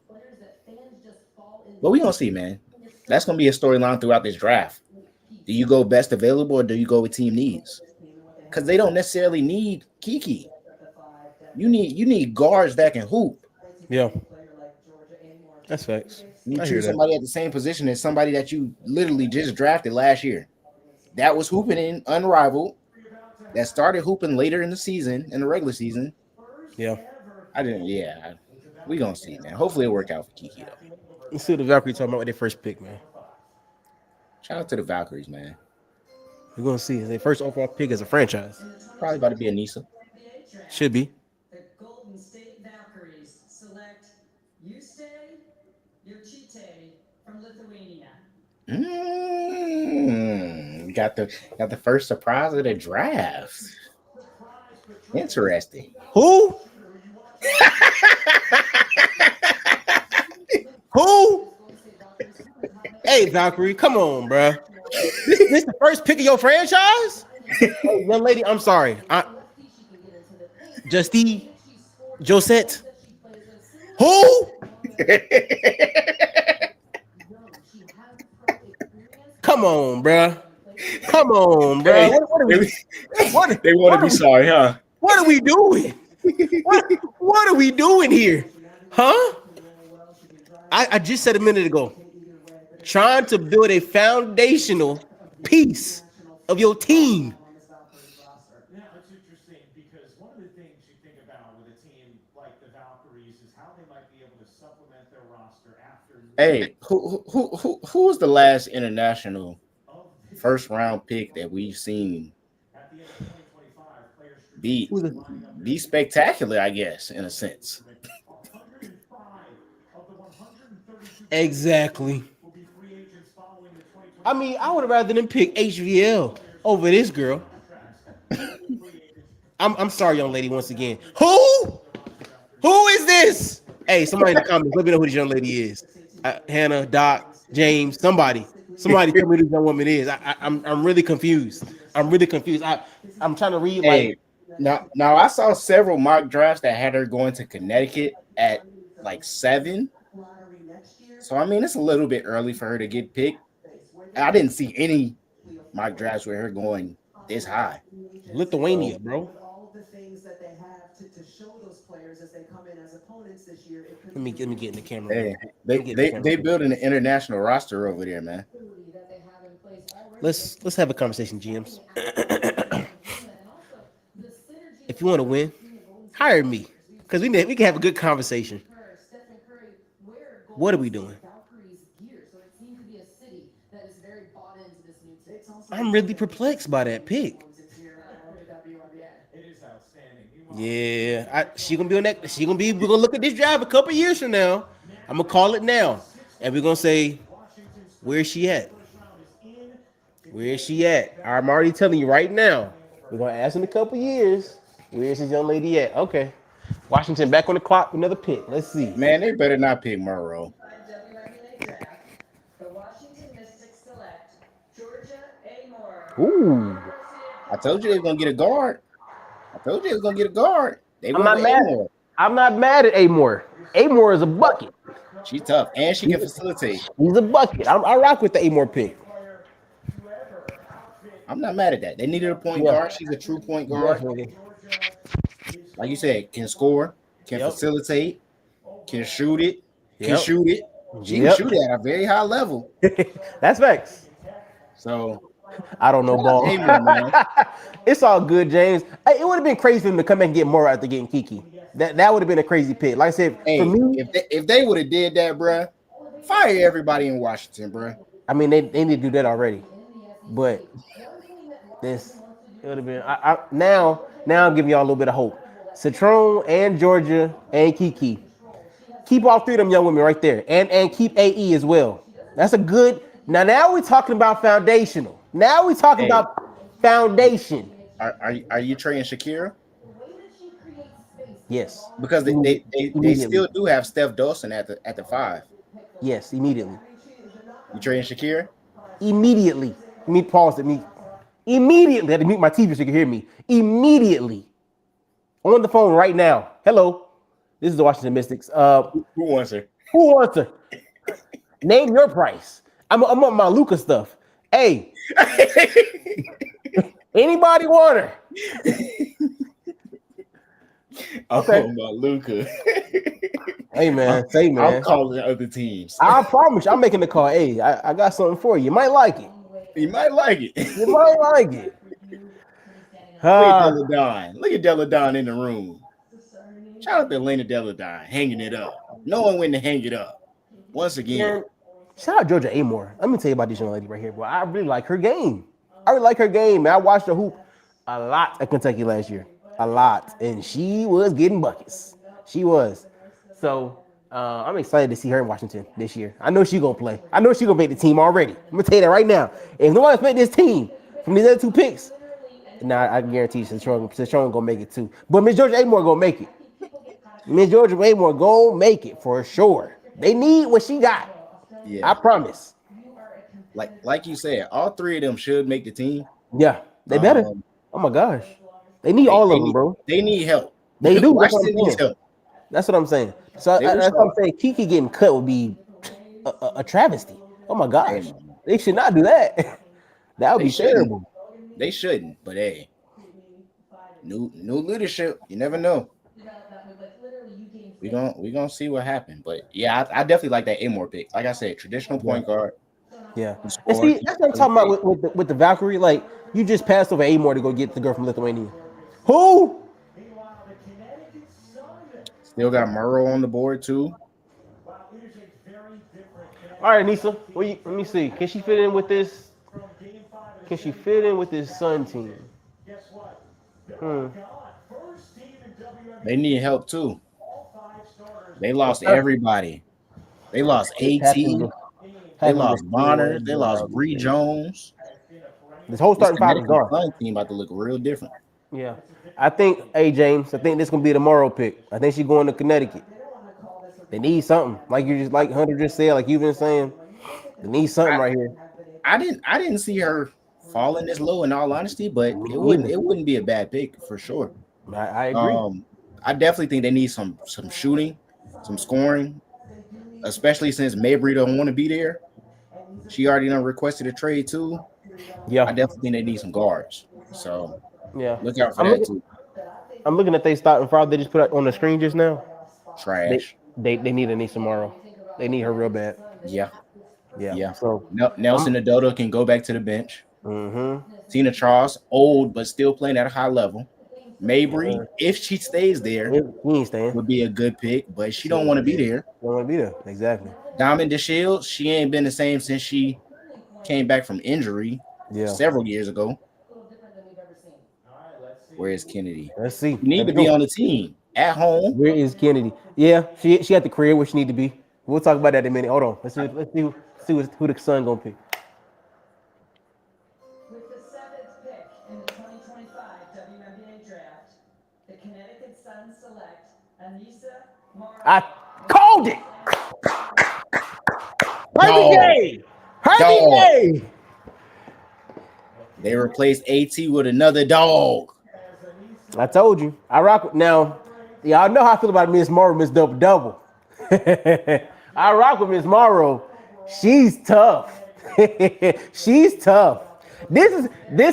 Speaker 1: but we gonna see, man. That's gonna be a storyline throughout this draft. Do you go best available or do you go with team needs? Because they don't necessarily need Kiki. You need guards that can hoop.
Speaker 2: Yeah. That's facts.
Speaker 1: You
Speaker 2: I hear
Speaker 1: choose
Speaker 2: that.
Speaker 1: somebody at the same position as somebody that you literally just drafted last year. That was hooping in unrivaled. That started hooping later in the season, in the regular season.
Speaker 2: Yeah.
Speaker 1: I didn't. Yeah, we gonna see, man. Hopefully, it worked out for Kiki though.
Speaker 2: Let's see what the Valkyrie talking about with their first pick, man.
Speaker 1: Shout out to the Valkyries, man.
Speaker 2: We're gonna see their first overall pick as a franchise.
Speaker 1: Probably about to be a Nisa.
Speaker 2: Should be.
Speaker 3: The Golden State Valkyries select Juste Jurčite from Lithuania.
Speaker 1: Got the first surprise of the draft. Interesting.
Speaker 2: Who? Who? Hey, Valkyrie, come on, bruh. This the first pick of your franchise? Hey, young lady, I'm sorry. Justy Josette. Who? Come on, bruh. Come on, bro.
Speaker 1: Hey,
Speaker 2: What are we?
Speaker 1: they want to be sorry, huh?
Speaker 2: What are we doing? What are we doing here? Huh? I just said a minute ago, trying to build a foundational piece of your team.
Speaker 4: Yeah, it's interesting because one of the things you think about with a team like the Valkyries is how they might be able to supplement their roster after.
Speaker 1: Hey, who was the last international first round pick that we've seen
Speaker 4: At the end of 2025, players
Speaker 1: be
Speaker 4: strategically
Speaker 1: be spectacular? I guess in a sense.
Speaker 4: 105 of the 132
Speaker 2: Exactly.
Speaker 4: will be free agents following the 2025
Speaker 2: I mean, I would have rather than pick HVL over this girl. I'm sorry, young lady. Once again, who is this? Hey, somebody in the comments, let me know who this young lady is. Hannah, Doc, James, somebody tell me who this young woman is. I'm really confused. I'm trying to read
Speaker 1: Hey,
Speaker 2: like
Speaker 1: now I saw several mock drafts that had her going to Connecticut at like 7. So I mean, it's a little bit early for her to get picked. I didn't see any mock drafts with her going this high.
Speaker 2: Lithuania, bro.
Speaker 3: All the things that they have to show those players as they come in as opponents this year.
Speaker 2: Let me get in the camera.
Speaker 1: Hey,
Speaker 2: Let me get in the camera.
Speaker 1: they building an international roster over there, man.
Speaker 2: Let's have a conversation, GMs. If you want to win, hire me because we can have a good conversation. What are we doing? I'm really perplexed by that pick. Yeah, she gonna be on that. We're gonna look at this drive a couple years from now. I'm gonna call it now, and we're gonna say, where's she at? Where is she at? I'm already telling you right now. We're gonna ask in a couple years. Where's this young lady at? Okay, Washington back on the clock. Another pick. Let's see.
Speaker 1: Man, they better not pick Monroe.
Speaker 3: WNBA Draft, the Washington Mystics select Georgia A. Moore.
Speaker 2: Ooh,
Speaker 1: I told you they were gonna get a guard. They
Speaker 2: I'm
Speaker 1: went
Speaker 2: not
Speaker 1: with
Speaker 2: mad.
Speaker 1: Amore.
Speaker 2: I'm not mad at Amore. Amore is a bucket.
Speaker 1: She tough and she can facilitate.
Speaker 2: He's a bucket. I rock with the Amore pick.
Speaker 1: I'm not mad at that. They needed a point
Speaker 2: Yeah.
Speaker 1: guard. She's a true point guard.
Speaker 2: Definitely.
Speaker 1: Like you said, can score, can
Speaker 2: Yep.
Speaker 1: facilitate, can shoot it, can
Speaker 2: Yep.
Speaker 1: shoot it. She
Speaker 2: Yep.
Speaker 1: can shoot it at a very high level.
Speaker 2: That's facts.
Speaker 1: So
Speaker 2: I don't know ball.
Speaker 1: Amore, man.
Speaker 2: It's all good, James. It would have been crazy for him to come back and get more after getting Kiki. That would have been a crazy pick. Like I said,
Speaker 1: Hey,
Speaker 2: for me,
Speaker 1: if they would have did that, bruh, fire everybody in Washington, bruh.
Speaker 2: I mean they need to do that already. But this it would have been. Now I'm giving y'all a little bit of hope. Citron and Georgia and Kiki. Keep all three of them young women right there, and keep AE as well. That's a good. Now we're talking about foundational. Now we're talking
Speaker 1: Hey.
Speaker 2: about foundation.
Speaker 1: Are you trading Shakira?
Speaker 2: Yes.
Speaker 1: Because they
Speaker 2: Immediately.
Speaker 1: still do have Steph Dawson at the 5.
Speaker 2: Yes, immediately.
Speaker 1: You trading Shakira?
Speaker 2: Immediately. Let me pause it. Immediately. I had to mute my TV so you can hear me. Immediately. On the phone right now. Hello. This is the Washington Mystics.
Speaker 1: Who wants her?
Speaker 2: Who wants her? Name your price. I'm on my Luca stuff. Hey. Anybody want her?
Speaker 1: Okay. Oh my Luca.
Speaker 2: Hey man,
Speaker 1: I'm calling other teams.
Speaker 2: I promise you, I'm making the call. Hey, I got something for you. You might like it.
Speaker 1: You might like it.
Speaker 2: You might like it.
Speaker 1: Look at Deladon in the room. Shout out to Elena Deladon hanging it up, knowing when to hang it up. Once again,
Speaker 2: Man, shout out Georgia Amore. Let me tell you about this young lady right here, boy. I really like her game. Man. I watched her hoop a lot at Kentucky last year. A lot. And she was getting buckets. She was. So I'm excited to see her in Washington this year. I know she's gonna play. I know she's gonna make the team already. I'm gonna tell you that right now. If nobody's made this team from these other two picks, nah, I can guarantee you Citron gonna make it too. But Miss Georgia Amore gonna make it. Miss Georgia Amore gonna make it for sure. They need what she got.
Speaker 1: yeah,
Speaker 2: I promise.
Speaker 1: like you said, all three of them should make the team.
Speaker 2: Yeah, they better. Oh my gosh, they need all of them, bro.
Speaker 1: They need help.
Speaker 2: They do.
Speaker 1: Washington needs help.
Speaker 2: That's what I'm saying. So that's what I'm saying. Kiki getting cut would be a travesty. Oh my gosh, they should not do that. That would
Speaker 1: They
Speaker 2: be
Speaker 1: shouldn't.
Speaker 2: terrible.
Speaker 1: They shouldn't, but hey, new leadership. You never know. We gonna see what happened. But yeah, I definitely like that Amore pick. Like I said, traditional point guard
Speaker 2: Yeah.
Speaker 1: who
Speaker 2: And
Speaker 1: score.
Speaker 2: see, that's what I'm talking about with the Valkyrie. Like, you just passed over Amore to go get the girl from Lithuania. Who?
Speaker 4: Meanwhile, the Connecticut Sun.
Speaker 1: Still got Murrow on the board too.
Speaker 4: Wow, it is a very different Connecticut
Speaker 2: All right, Nisa. Let me see. Can she fit in with this?
Speaker 4: from Game 5 of the
Speaker 2: Can she fit in with this Sun team?
Speaker 4: Guess what? They're
Speaker 2: Hmm.
Speaker 4: gone. First team in WNBA.
Speaker 1: They need help too.
Speaker 4: All 5 starters.
Speaker 1: They lost everybody. They lost AT. They lost Bonner. They lost Bree Jones.
Speaker 2: This whole
Speaker 1: This
Speaker 2: starting five is
Speaker 1: Connecticut
Speaker 2: gone.
Speaker 1: Sun team about to look real different.
Speaker 2: Yeah. I think, hey, James, I think this going to be the Morrow pick. I think she's going to Connecticut. They need something. Like Hunter just said, like you've been saying. They need something right here.
Speaker 1: I didn't see her falling this low in all honesty, but
Speaker 2: Me
Speaker 1: it
Speaker 2: neither.
Speaker 1: wouldn't be a bad pick for sure.
Speaker 2: I agree.
Speaker 1: I definitely think they need some shooting, some scoring, especially since Mabry don't want to be there. She already done requested a trade too.
Speaker 2: Yeah.
Speaker 1: I definitely think they need some guards. So
Speaker 2: Yeah.
Speaker 1: look out for that too.
Speaker 2: I'm looking at they starting five they just put on the screen just now.
Speaker 1: Trash.
Speaker 2: They need Anissa Morrow. They need her real bad.
Speaker 1: Yeah.
Speaker 2: Yeah. So
Speaker 1: Nelson Adoda can go back to the bench.
Speaker 2: mm-hmm.
Speaker 1: Tina Charles, old but still playing at a high level. Mabry, if she stays there,
Speaker 2: He ain't staying.
Speaker 1: would be a good pick, but she don't want to be there.
Speaker 2: Don't want to be there. Exactly.
Speaker 1: Diamond DeShields, she ain't been the same since she came back from injury several years ago. Where is Kennedy?
Speaker 2: Let's see.
Speaker 1: You need to be on the team at home.
Speaker 2: Where is Kennedy? Yeah, she at the career where she need to be. We'll talk about that in a minute. Hold on. Let's see who the Sun gonna pick.
Speaker 3: With the 7th pick in the 2025 WNBA Draft, the Connecticut Sun select Anissa Morrow.
Speaker 2: I called it. Herbie Gay. Herbie Gay.
Speaker 1: They replaced AT with another dog.
Speaker 2: I told you. I rock with now. Y'all know how I feel about Miss Morrow, Miss Double Double. I rock with Miss Morrow. She's tough. She's tough. This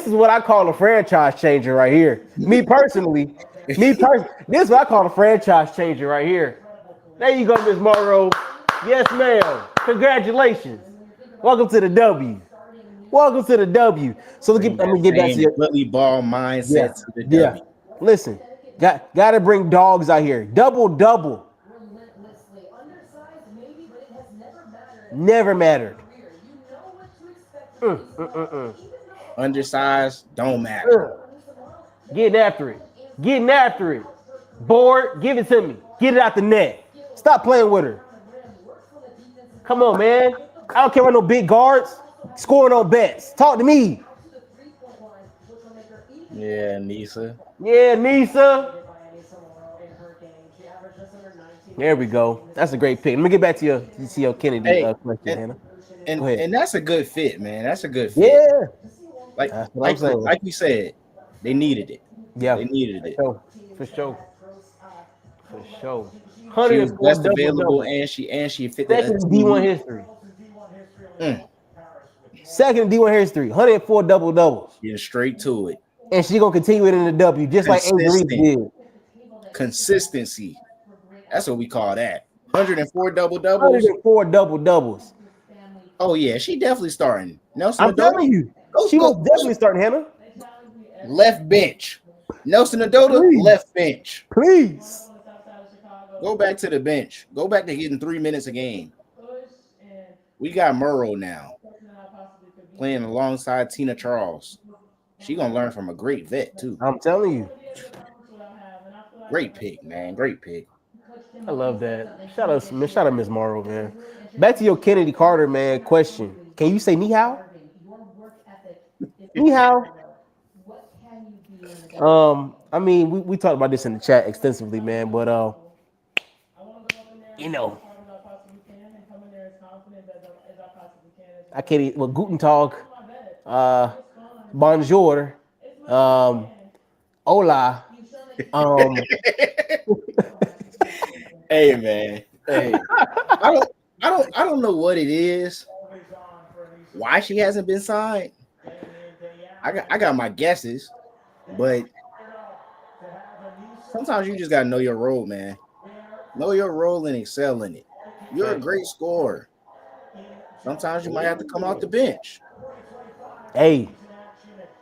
Speaker 2: is what I call a franchise changer right here. Me personally. This is what I call a franchise changer right here. There you go, Miss Morrow. Yes, ma'am. Congratulations. Welcome to the W. Welcome to the W. So let me get back to your
Speaker 1: Billy Ball mindset to the W.
Speaker 2: yeah. Listen, got to bring dogs out here. Double.
Speaker 3: Relentlessly undersized, maybe, but it has never mattered.
Speaker 2: Never mattered.
Speaker 3: You know what to expect.
Speaker 1: Undersized don't matter.
Speaker 2: Getting after it. Board, give it to me. Get it out the net. Stop playing with her. Come on, man. I don't care about no big guards. Scoring on bets. Talk to me.
Speaker 1: Yeah, Nisa.
Speaker 2: Yeah, Nisa. There we go. That's a great pick. Let me get back to your Kennedy question, Hannah.
Speaker 1: And that's a good fit, man. That's a good fit.
Speaker 2: Yeah.
Speaker 1: Like you said, they needed it.
Speaker 2: Yeah.
Speaker 1: They needed it.
Speaker 2: For sure.
Speaker 1: She was best available, and she fit
Speaker 2: Second in D1 history.
Speaker 1: Mm.
Speaker 2: Second in D1 history. 104 double doubles.
Speaker 1: Getting straight to it.
Speaker 2: And she gonna continue it in the W, just like Angel Reese did.
Speaker 1: Consistency. That's what we call that. 104 double doubles.
Speaker 2: 104 double doubles.
Speaker 1: Oh yeah, she definitely starting. Nelson
Speaker 2: I'm telling you, she was definitely starting, Hannah.
Speaker 1: Left bench. Nelson Adota,
Speaker 2: Please.
Speaker 1: left bench.
Speaker 2: Please.
Speaker 1: Go back to the bench. Go back to getting 3 minutes a game. We got Murrow now playing alongside Tina Charles. She gonna learn from a great vet too.
Speaker 2: I'm telling you.
Speaker 1: Great pick, man. Great pick.
Speaker 2: I love that. Shout out Miss Morrow, man. Back to your Kennedy Carter, man. Question: can you say ni hao? Ni hao. I mean, we talked about this in the chat extensively, man. But you know, I can't eat. Well, Guten Tag, Bonjour, Hola.
Speaker 1: Hey man. Hey. I don't know what it is. Why she hasn't been signed. I got my guesses, but sometimes you just gotta know your role, man. Know your role and excel in it. You're a great scorer. Sometimes you might have to come off the bench.
Speaker 2: Hey,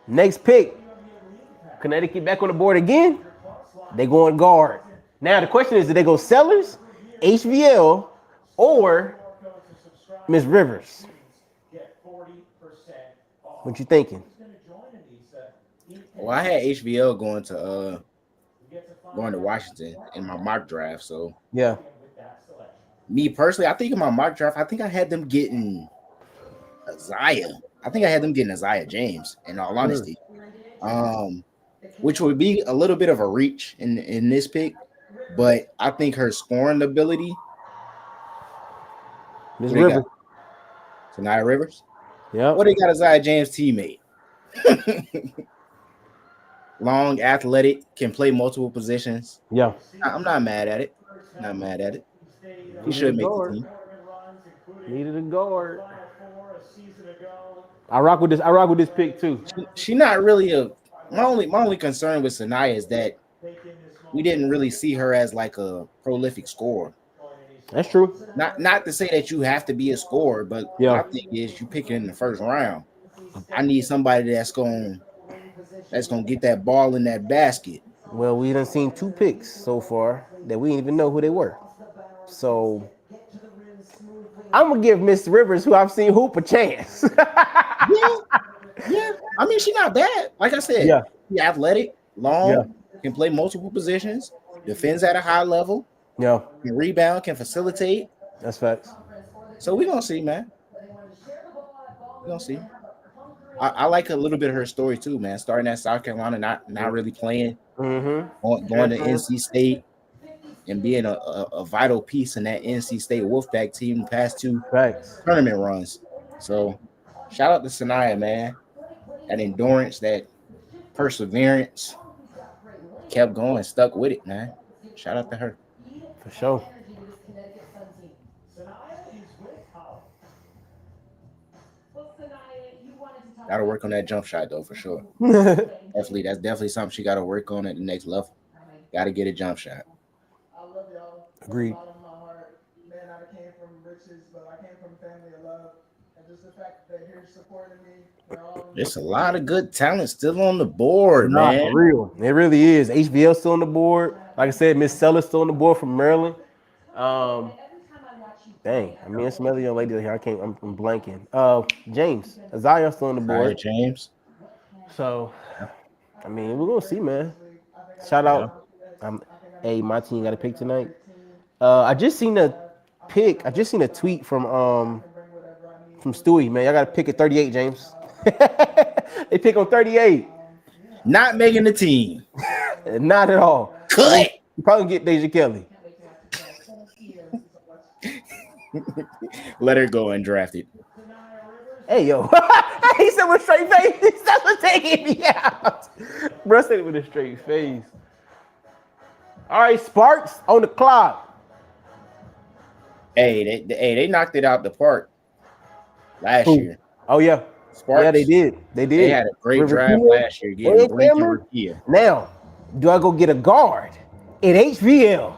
Speaker 2: next pick. Connecticut back on the board again. They going guard. Now the question is, do they go Sellers, HVL, or Miss Rivers? What you thinking?
Speaker 1: Well, I had HVL going to Washington in my mock draft. So
Speaker 2: Yeah.
Speaker 1: me personally, I think in my mock draft, I think I had them getting Isaiah. I think I had them getting Isaiah James, in all honesty. Which would be a little bit of a reach in this pick, but I think her scoring ability.
Speaker 2: Miss Rivers.
Speaker 1: Sanaya Rivers.
Speaker 2: Yeah.
Speaker 1: What they got Isaiah James teammate? Long, athletic, can play multiple positions.
Speaker 2: Yeah.
Speaker 1: I'm not mad at it. Not mad at it. He should make the team.
Speaker 2: Needed a guard. I rock with this. I rock with this pick too.
Speaker 1: She not really a. My only concern with Sanaya is that we didn't really see her as like a prolific scorer.
Speaker 2: That's true.
Speaker 1: Not to say that you have to be a scorer, but my thing is you pick it in the first round. I need somebody that's gonna get that ball in that basket.
Speaker 2: Well, we done seen 2 picks so far that we didn't even know who they were. So I'm gonna give Miss Rivers, who I've seen hoop, a chance.
Speaker 1: Yeah. I mean, she's not bad. Like I said, she's athletic, long, can play multiple positions, defends at a high level, can rebound, can facilitate.
Speaker 2: That's facts.
Speaker 1: So we're gonna see, man. We're gonna see. I like a little bit of her story too, man. Starting at South Carolina, not really playing, going to NC State, and being a vital piece in that NC State Wolfpack team the past 2 tournament runs. So shout out to Sanaya, man. That endurance, that perseverance, kept going, stuck with it, man. Shout out to her.
Speaker 2: For sure.
Speaker 1: Got to work on that jump shot though, for sure. That's definitely something she got to work on at the next level. Got to get a jump shot.
Speaker 2: Agreed.
Speaker 5: Man, I came from riches, but I came from a family of love, and just the fact that they're here supporting me.
Speaker 1: There's a lot of good talent still on the board, man.
Speaker 2: For real. It really is. HBL still on the board. Like I said, Miss Sellers still on the board from Maryland. Dang, I mean, there's some other young ladies here. I'm blanking. James, Isaiah still on the board.
Speaker 1: James.
Speaker 2: So, I mean, we're gonna see, man. Shout out. Hey, my team got a pick tonight. I just seen a tweet from Stewie, man. Y'all got to pick at 38, James. They pick on 38.
Speaker 1: Not making the team.
Speaker 2: Not at all.
Speaker 1: Cut.
Speaker 2: You probably get Deja Kelly.
Speaker 1: Let her go undrafted.
Speaker 2: Hey, yo. He said with a straight face. He said we're taking me out. Bro said it with a straight face. All right, Sparks on the clock.
Speaker 1: Hey, they knocked it out the park last year.
Speaker 2: Oh, yeah.
Speaker 1: Sparks.
Speaker 2: Yeah, they did. They
Speaker 1: had a great draft last year. Getting Brink.
Speaker 2: Now, do I go get a guard at HVL?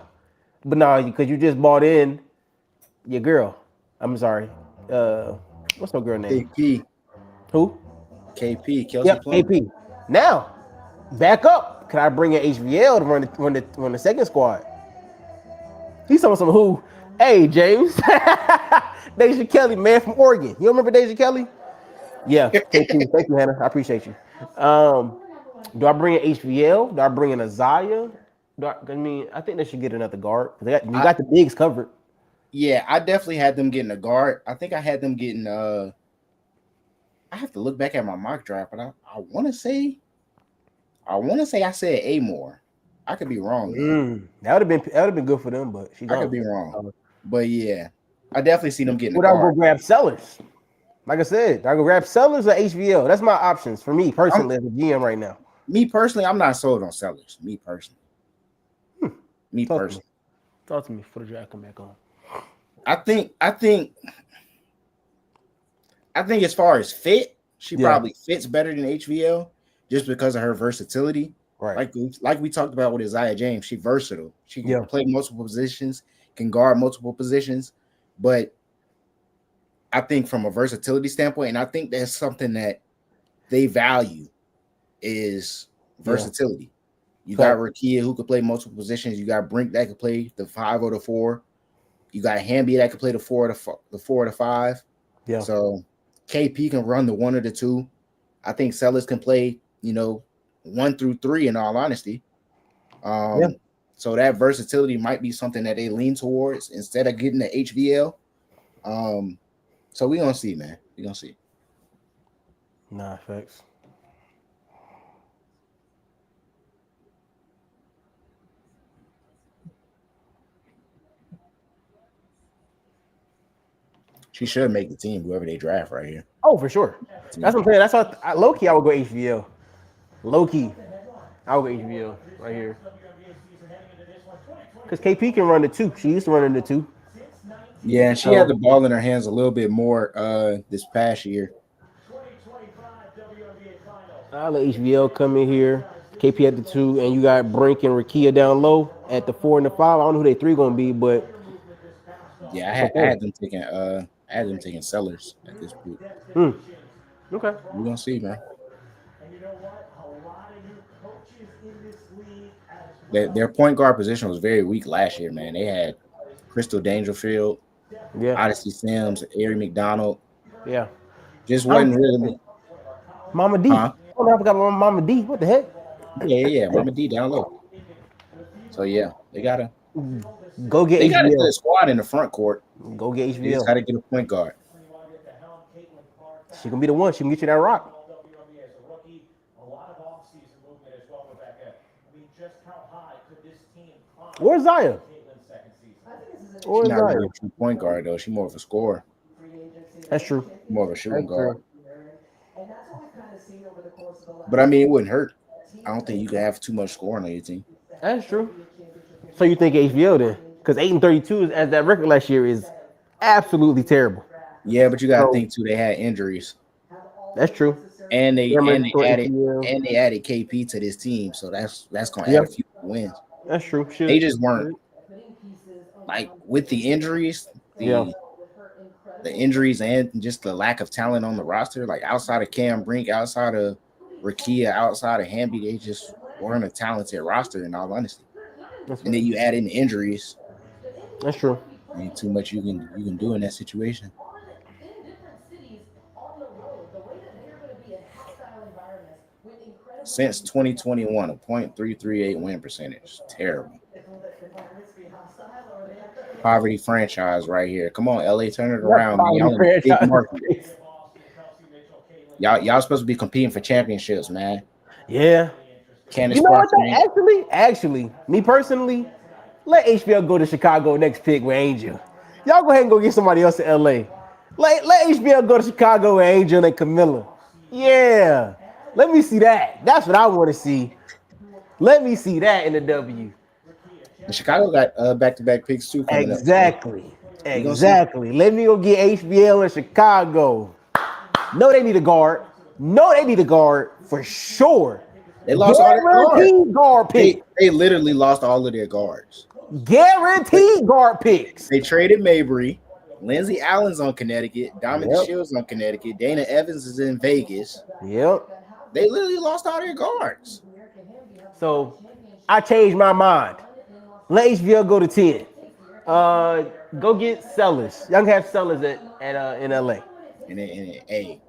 Speaker 2: But no, because you just bought in your girl. I'm sorry. What's my girl name?
Speaker 1: KP.
Speaker 2: Who?
Speaker 1: KP. Kelsey
Speaker 2: KP. Now, back up. Can I bring in HVL to run the second squad? He's talking some who? Hey, James. Deja Kelly, man from Oregon. You remember Deja Kelly? Yeah. Thank you, Hannah. I appreciate you. Do I bring in HVL? Do I bring in Isaiah? I think they should get another guard. You got the bigs covered.
Speaker 1: Yeah, I definitely had them getting a guard. I think I had them getting I have to look back at my mock draft, but I want to say I said Amore. I could be wrong.
Speaker 2: That would have been good for them, but
Speaker 1: I could be wrong. But yeah, I definitely see them getting.
Speaker 2: Would I go grab Sellers? Like I said, I go grab Sellers or HVL. That's my options for me personally as a GM right now.
Speaker 1: Me personally, I'm not sold on Sellers. Me personally.
Speaker 2: Talk to me before the draft come back on.
Speaker 1: I think as far as fit, She probably fits better than HVL just because of her versatility.
Speaker 2: Right.
Speaker 1: Like we talked about with Isaiah James, she's versatile. She can
Speaker 2: Yeah.
Speaker 1: play multiple positions, can guard multiple positions, but I think from a versatility standpoint, and I think that's something that they value is versatility. You got Rakia who could play multiple positions. You got Brink that could play the 5 or the 4. You got Hamby that could play the 4 or the 5.
Speaker 2: Yeah.
Speaker 1: So KP can run the 1 or the 2. I think Sellers can play, 1 through 3 in all honesty. So that versatility might be something that they lean towards instead of getting the HVL. So we're gonna see, man. We're gonna see.
Speaker 2: Nah, facts.
Speaker 1: She should make the team, whoever they draft right here.
Speaker 2: Oh, for sure. That's what I'm saying. That's how low key I would go HVL. Low key, I would go HVL right here. Because KP can run the 2. She used to run in the 2.
Speaker 1: Yeah, and she had the ball in her hands a little bit more this past year.
Speaker 2: I'll let HVL come in here. KP at the 2, and you got Brink and Rakia down low at the 4 and the 5. I don't know who they 3 gonna be, but
Speaker 1: yeah, I had them taking Sellers at this point.
Speaker 2: Okay,
Speaker 1: we're gonna see, man. Their point guard position was very weak last year, man. They had Crystal Dangerfield, Odyssey Sims, Ari McDonald.
Speaker 2: Yeah,
Speaker 1: just wasn't really.
Speaker 2: Mama D.
Speaker 1: Huh?
Speaker 2: Oh, I forgot about Mama D. What the heck?
Speaker 1: Yeah, Mama D down low. So yeah, they gotta
Speaker 2: go get.
Speaker 1: They gotta get a squad in the front court.
Speaker 2: Go get HVL.
Speaker 1: They just gotta get a point guard.
Speaker 2: She can be the one. She can get you that rock. Where's Zaya?
Speaker 1: She's not really a true point guard though. She's more of a scorer.
Speaker 2: That's true.
Speaker 1: More of a shooting guard. But I mean, it wouldn't hurt. I don't think you can have too much scoring on your team.
Speaker 2: That's true. So you think HVL then? Because 8-32 as that record last year is absolutely terrible.
Speaker 1: Yeah, but you got to think too. They had injuries.
Speaker 2: That's true.
Speaker 1: And they added KP to this team, so that's gonna add a few wins.
Speaker 2: That's true.
Speaker 1: They just weren't like with the injuries, the injuries and just the lack of talent on the roster. Like outside of Cam Brink, outside of Rakia, outside of Hamby, they just weren't a talented roster in all honesty. And then you add in the injuries.
Speaker 2: That's true.
Speaker 1: Ain't too much you can do in that situation. Since 2021, a .338 win percentage. Terrible. Poverty franchise right here. Come on, LA, turn it around. Y'all supposed to be competing for championships, man.
Speaker 2: Yeah.
Speaker 1: Candace
Speaker 2: you know what? Actually, me personally, let HBL go to Chicago next pick with Angel. Y'all go ahead and go get somebody else in LA. Let HBL go to Chicago with Angel and Camilla. Yeah. Let me see that. That's what I want to see. Let me see that in the W.
Speaker 1: And Chicago got back-to-back picks too.
Speaker 2: Exactly. Let me go get HBL in Chicago. No, they need a guard. For sure.
Speaker 1: They lost all their
Speaker 2: guard picks.
Speaker 1: They literally lost all of their guards.
Speaker 2: Guaranteed guard picks.
Speaker 1: They traded Mabry. Lindsey Allen's on Connecticut. Dominic Shields on Connecticut. Dana Evans is in Vegas.
Speaker 2: Yep.
Speaker 1: They literally lost all their guards.
Speaker 2: So I changed my mind. Let HBL go to 10. Go get Sellers. Y'all can have Sellers in LA.
Speaker 1: And hey,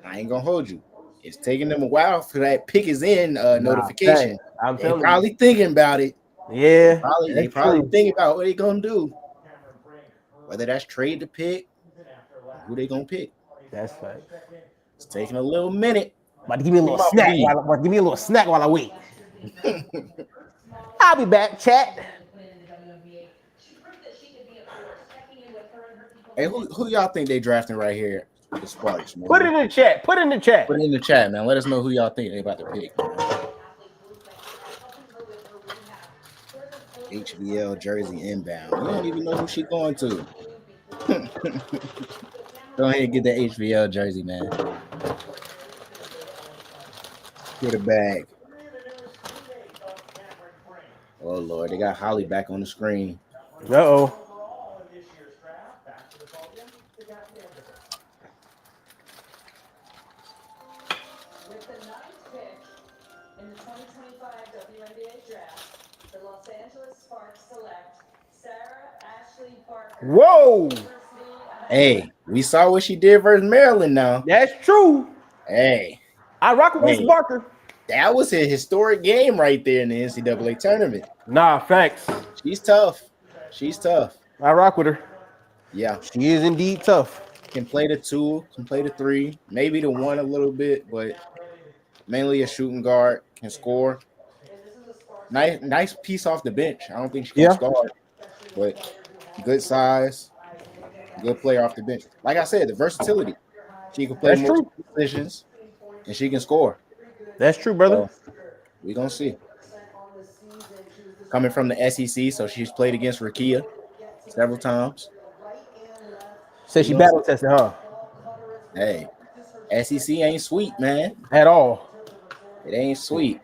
Speaker 1: I ain't gonna hold you. It's taking them a while for that pick is in notification. They're probably thinking about it.
Speaker 2: Yeah.
Speaker 1: They probably thinking about what they gonna do. Whether that's trade the pick, who they gonna pick.
Speaker 2: That's right.
Speaker 1: It's taking a little minute.
Speaker 2: About to give me a little snack while I wait. I'll be back, chat.
Speaker 1: Hey, who y'all think they drafting right here? The Sparks, man.
Speaker 2: Put it in the chat. Put it in the chat,
Speaker 1: man. Let us know who y'all think they about to pick. HBL jersey inbound. We don't even know who she going to. Go ahead and get the HBL jersey, man. Get a bag. Oh Lord, they got Holly back on the screen.
Speaker 2: Uh-oh.
Speaker 4: Overall in this year's draft, back to the podium, the captain.
Speaker 3: With the ninth pick in the 2025 WNBA Draft, the Los Angeles Sparks select Sarah Ashley Parker.
Speaker 2: Whoa.
Speaker 1: Hey, we saw what she did versus Maryland now.
Speaker 2: That's true.
Speaker 1: Hey,
Speaker 2: I rock with Miss
Speaker 1: hey,
Speaker 2: Barker.
Speaker 1: that was a historic game right there in the NCAA tournament.
Speaker 2: Nah, facts.
Speaker 1: She's tough. She's tough.
Speaker 2: I rock with her.
Speaker 1: Yeah.
Speaker 2: She is indeed tough.
Speaker 1: Can play the 2, can play the 3, maybe the 1 a little bit, but mainly a shooting guard, can score. Nice piece off the bench. I don't think she's gonna
Speaker 2: Yeah.
Speaker 1: start, but good size, good player off the bench. Like I said, the versatility. She can play
Speaker 2: That's true.
Speaker 1: multiple positions and she can score.
Speaker 2: That's true, brother.
Speaker 1: So we're gonna see. Coming from the SEC, so she's played against Rakia several times.
Speaker 2: Said she battle tested, huh?
Speaker 1: Hey, SEC ain't sweet, man.
Speaker 2: At all.
Speaker 1: It ain't sweet.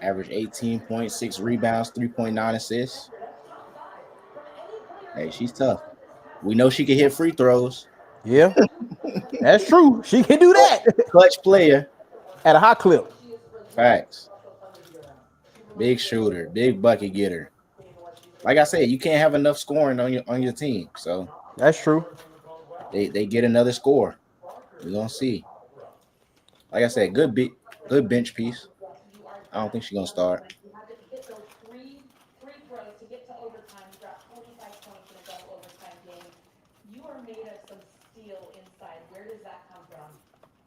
Speaker 1: Average 18.6 rebounds, 3.9 assists. Hey, she's tough. We know she can hit free throws.
Speaker 2: Yeah. That's true. She can do that
Speaker 1: Clutch player.
Speaker 2: at a high clip.
Speaker 1: Facts. Big shooter, big bucket getter. Like I said, you can't have enough scoring on your team. So
Speaker 2: That's true.
Speaker 1: they get another score. We're gonna see. Like I said, good bench piece. I don't think she's gonna start.
Speaker 3: You had to hit those three throws to get to overtime, drop 45 points in a double overtime game. You are made of some steel inside. Where does that come from?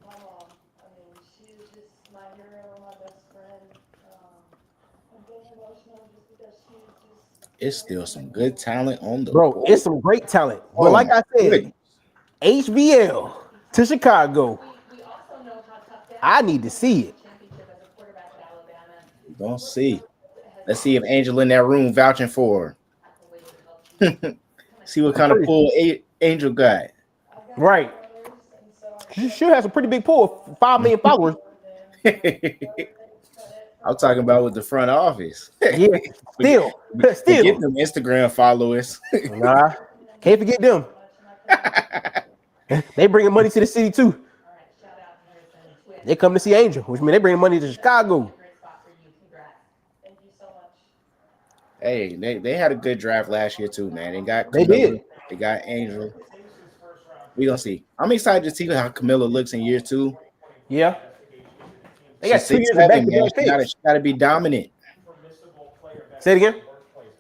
Speaker 5: My mom. I mean, she was just my hero, my best friend. I'm getting emotional just because she was just.
Speaker 1: It's still some good talent on the
Speaker 2: Bro,
Speaker 1: board.
Speaker 2: it's some great talent. But
Speaker 1: Oh,
Speaker 2: like I said,
Speaker 1: goodness.
Speaker 2: HBL to Chicago.
Speaker 3: We also know how tough that
Speaker 2: I need to see it.
Speaker 3: championship as a quarterback at Alabama.
Speaker 1: We're gonna see. Let's see if Angel in that room vouching for her. See what kind of pull Angel got.
Speaker 2: Right. She have some pretty big pull. 5 million followers.
Speaker 1: I'm talking about with the front office.
Speaker 2: Yeah. Still.
Speaker 1: Forget
Speaker 2: Still.
Speaker 1: them Instagram followers.
Speaker 2: Nah. Can't forget them. They bringing money to the city too. They come to see Angel, which means they bring money to Chicago.
Speaker 3: Great spot for you. Congrats.
Speaker 5: Thank you so much.
Speaker 1: Hey, they had a good draft last year too, man. They got
Speaker 2: They
Speaker 1: Camilla,
Speaker 2: did.
Speaker 1: they got Angel. We gonna see. I'm excited to see how Camilla looks in year 2.
Speaker 2: Yeah. They got
Speaker 1: She's
Speaker 2: 2 years of
Speaker 1: 6'7", man.
Speaker 2: back-to-back
Speaker 1: She
Speaker 2: picks.
Speaker 1: gotta be dominant.
Speaker 2: Say it again.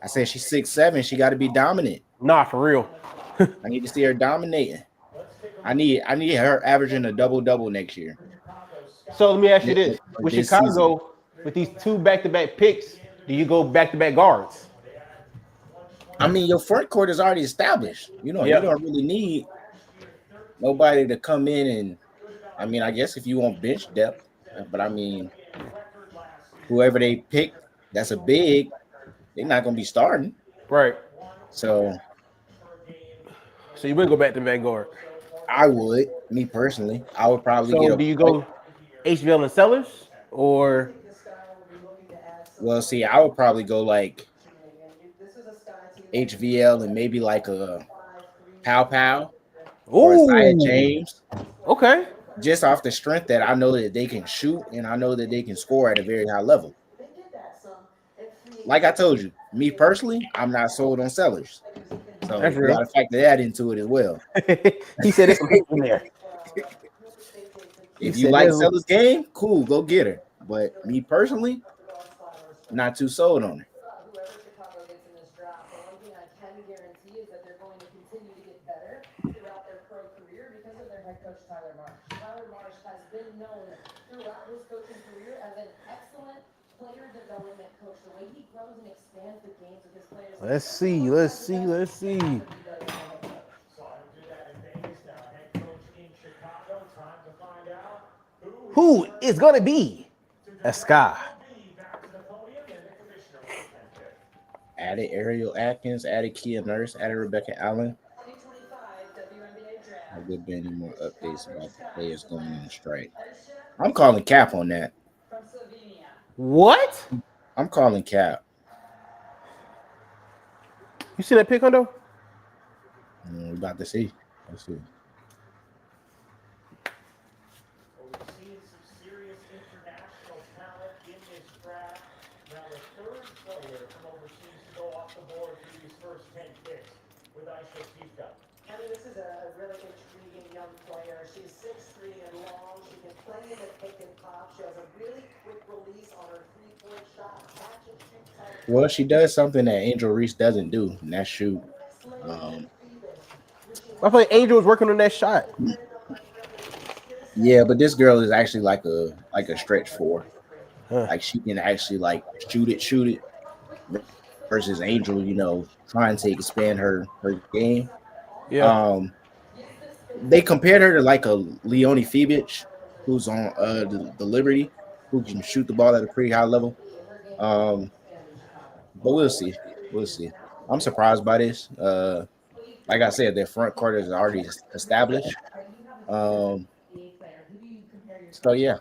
Speaker 1: I said she's 6'7". She gotta be dominant.
Speaker 2: Nah, for real.
Speaker 1: I need to see her dominating. I need her averaging a double next year.
Speaker 2: So let me ask you this:
Speaker 1: Or
Speaker 2: with
Speaker 1: this
Speaker 2: Chicago, with these 2 back-to-back picks, do you go back-to-back guards?
Speaker 1: I mean, your front court is already established. You
Speaker 2: Yeah.
Speaker 1: don't really need nobody to come in and. I mean, I guess if you want bench depth, but I mean, whoever they pick, that's a big. They're not gonna be starting.
Speaker 2: Right.
Speaker 1: So
Speaker 2: So you would go back-to-back guard.
Speaker 1: I would, me personally, I would probably get
Speaker 2: So
Speaker 1: a.
Speaker 2: do you go HBL and Sellers or?
Speaker 1: Well, see, I would probably go like HVL and maybe like a Pow Pow or Isaiah
Speaker 2: Ooh.
Speaker 1: James,
Speaker 2: Okay.
Speaker 1: just off the strength that I know that they can shoot and I know that they can score at a very high level. Like I told you, me personally, I'm not sold on Sellers, so
Speaker 2: That's
Speaker 1: you
Speaker 2: real.
Speaker 1: got to factor that into it as well.
Speaker 2: He said there's some hate in there.
Speaker 1: If
Speaker 2: He
Speaker 1: you
Speaker 2: said
Speaker 1: like
Speaker 2: there's-
Speaker 1: Sellers' game, cool, go get her. But me personally, not too sold on her.
Speaker 3: Whoever Chicago gets in this draft, the one thing I can guarantee is that they're going to continue to get better throughout their pro career because of their head coach, Tyler Marsh. Tyler Marsh has been known throughout his coaching career as an excellent player development coach. The way he grows and expands the games of his players.
Speaker 2: Let's see. Let's see. Let's see.
Speaker 4: So I would do that in Vegas now. Head coach in Chicago. Time to find out
Speaker 2: Who is gonna be a Sky?
Speaker 4: back to the podium and the commissioner with the 10th pick.
Speaker 1: Added Ariel Atkins, added Kia Nurse, added Rebecca Allen.
Speaker 3: 2025 WNBA Draft.
Speaker 1: Have there been any more updates about the players going on strike? I'm calling cap on that.
Speaker 3: From Slovenia.
Speaker 2: What?
Speaker 1: I'm calling cap.
Speaker 2: You see that pick, Hundo?
Speaker 1: We're about to see. Let's see.
Speaker 4: Well, we've seen some serious international talent in this draft. Now the third player from overseas to go off the board through these first 10 picks with Aisha Tifka.
Speaker 3: I mean, this is a really intriguing young player. She's 6'3" and long. She can play in the pick and pop. She has a really quick release on her three-point shot. Catch and shoot type.
Speaker 1: Well, she does something that Angel Reese doesn't do, and that's shoot.
Speaker 2: I feel like Angel was working on that shot.
Speaker 1: Yeah, but this girl is actually like a stretch four.
Speaker 2: Huh.
Speaker 1: Like she can actually like shoot it. Versus Angel, trying to expand her game.
Speaker 2: Yeah.
Speaker 1: They compared her to like a Leonie Fibich, who's on the Liberty, who can shoot the ball at a pretty high level. But we'll see. We'll see. I'm surprised by this. Like I said, their front court is already established. So yeah,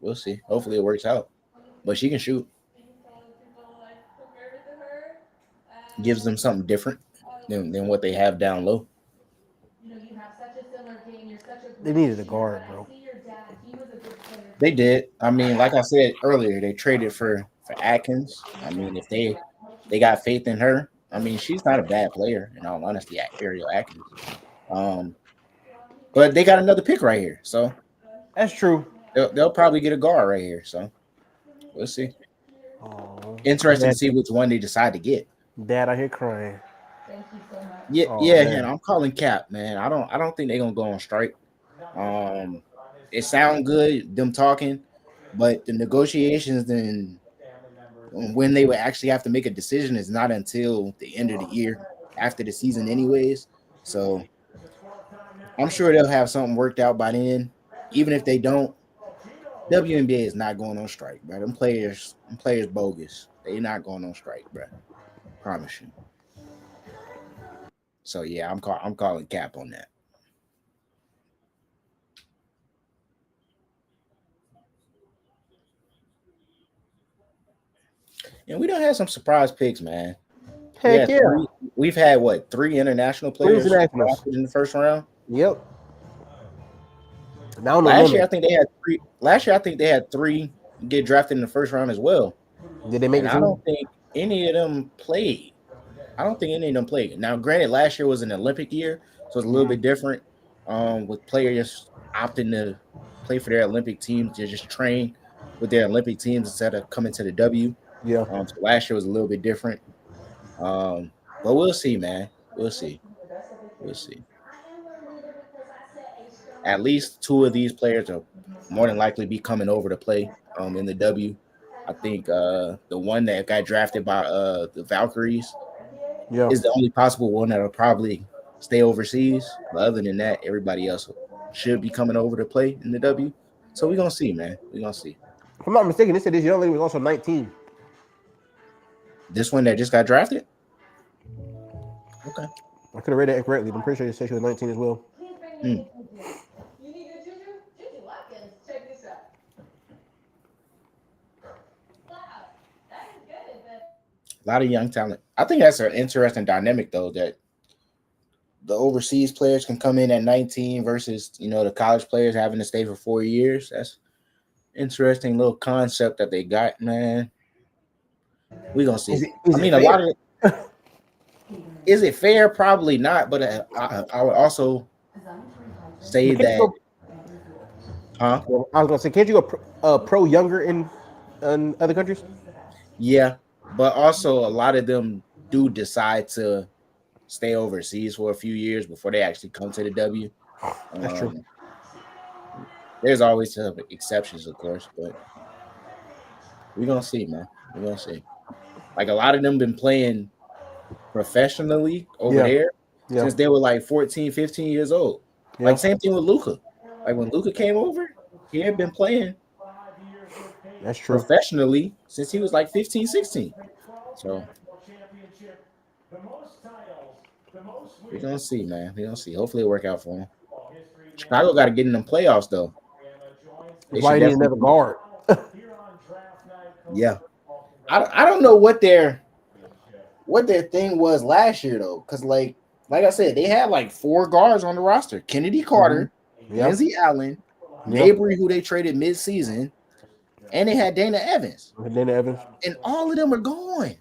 Speaker 1: we'll see. Hopefully it works out. But she can shoot. Gives them something different than what they have down low.
Speaker 2: They needed a guard, bro.
Speaker 1: They did. I mean, like I said earlier, they traded for Atkins. I mean, if they got faith in her, I mean, she's not a bad player, in all honesty, Ariel Atkins. But they got another pick right here, so
Speaker 2: That's true.
Speaker 1: they'll probably get a guard right here. So we'll see.
Speaker 2: Oh,
Speaker 1: Interesting to see which one they decide to get.
Speaker 2: Dad out here crying.
Speaker 3: Thank you so much.
Speaker 1: Yeah,
Speaker 2: Oh,
Speaker 1: yeah,
Speaker 2: man.
Speaker 1: and I'm calling cap, man. I don't think they're gonna go on strike. It sounds good them talking, but the negotiations and when they would actually have to make a decision is not until the end of the year after the season, anyways. So I'm sure they'll have something worked out by then. Even if they don't, WNBA is not going on strike, bro. Them players bogus. They're not going on strike, bro. Promise you. So yeah, I'm calling cap on that. And we don't have some surprise picks, man.
Speaker 2: Heck yeah.
Speaker 1: We've had what, 3 international players
Speaker 2: internationals.
Speaker 1: drafted in the first round.
Speaker 2: Yep. Now
Speaker 1: Last year, I think they had 3. Last year, I think they had 3 get drafted in the first round as well.
Speaker 2: Did they make
Speaker 1: And
Speaker 2: it?
Speaker 1: I don't think any of them played. Now, granted, last year was an Olympic year, so it's a little bit different. With players opting to play for their Olympic teams, to just train with their Olympic teams instead of coming to the W.
Speaker 2: Yeah.
Speaker 1: So last year was a little bit different. But we'll see, man. We'll see. At least 2 of these players are more than likely be coming over to play in the W. I think the one that got drafted by the Valkyries is the only possible one that'll probably stay overseas. But other than that, everybody else should be coming over to play in the W. So we're gonna see, man. We're gonna see.
Speaker 2: If I'm not mistaken, they said this young lady was also 19.
Speaker 1: This one that just got drafted? Okay.
Speaker 2: I could have read that incorrectly, but I'm pretty sure they said she was 19 as well.
Speaker 3: You need a Juju? Juju Watkins. Check this out. Wow, that is good, but
Speaker 1: A lot of young talent. I think that's an interesting dynamic, though, that the overseas players can come in at 19 versus, the college players having to stay for 4 years. That's interesting little concept that they got, man. We're going to see. A lot of it. Is it fair? Probably not, but I would also say that. Huh?
Speaker 2: Well, I was going to say, can't you go pro younger in other countries?
Speaker 1: Yeah, but also a lot of them do decide to stay overseas for a few years before they actually come to the W.
Speaker 2: That's true.
Speaker 1: There's always some exceptions, of course, but we're going to see, man. We're going to see. Like, a lot of them been playing professionally over there since they were like 14, 15 years old. Like, same thing with Luka. Like, when Luka came over, he had been playing
Speaker 2: That's true.
Speaker 1: professionally since he was like 15, 16. So We're gonna see, man. We're gonna see. Hopefully, it work out for him.
Speaker 4: history,
Speaker 1: Chicago got to get in them playoffs though.
Speaker 4: joins
Speaker 1: They
Speaker 2: Why
Speaker 1: should
Speaker 2: you need another
Speaker 1: definitely.
Speaker 2: guard?
Speaker 4: here on draft night.
Speaker 1: Yeah, I don't know what their thing was last year though, because like I said, they had like 4 guards on the roster: Kennedy Carter,
Speaker 2: Yeah.
Speaker 1: Lindsey Allen,
Speaker 2: Yeah.
Speaker 1: Mabry, who they traded mid-season, and they had Dana Evans,
Speaker 2: And then Evans.
Speaker 1: and all of them are gone.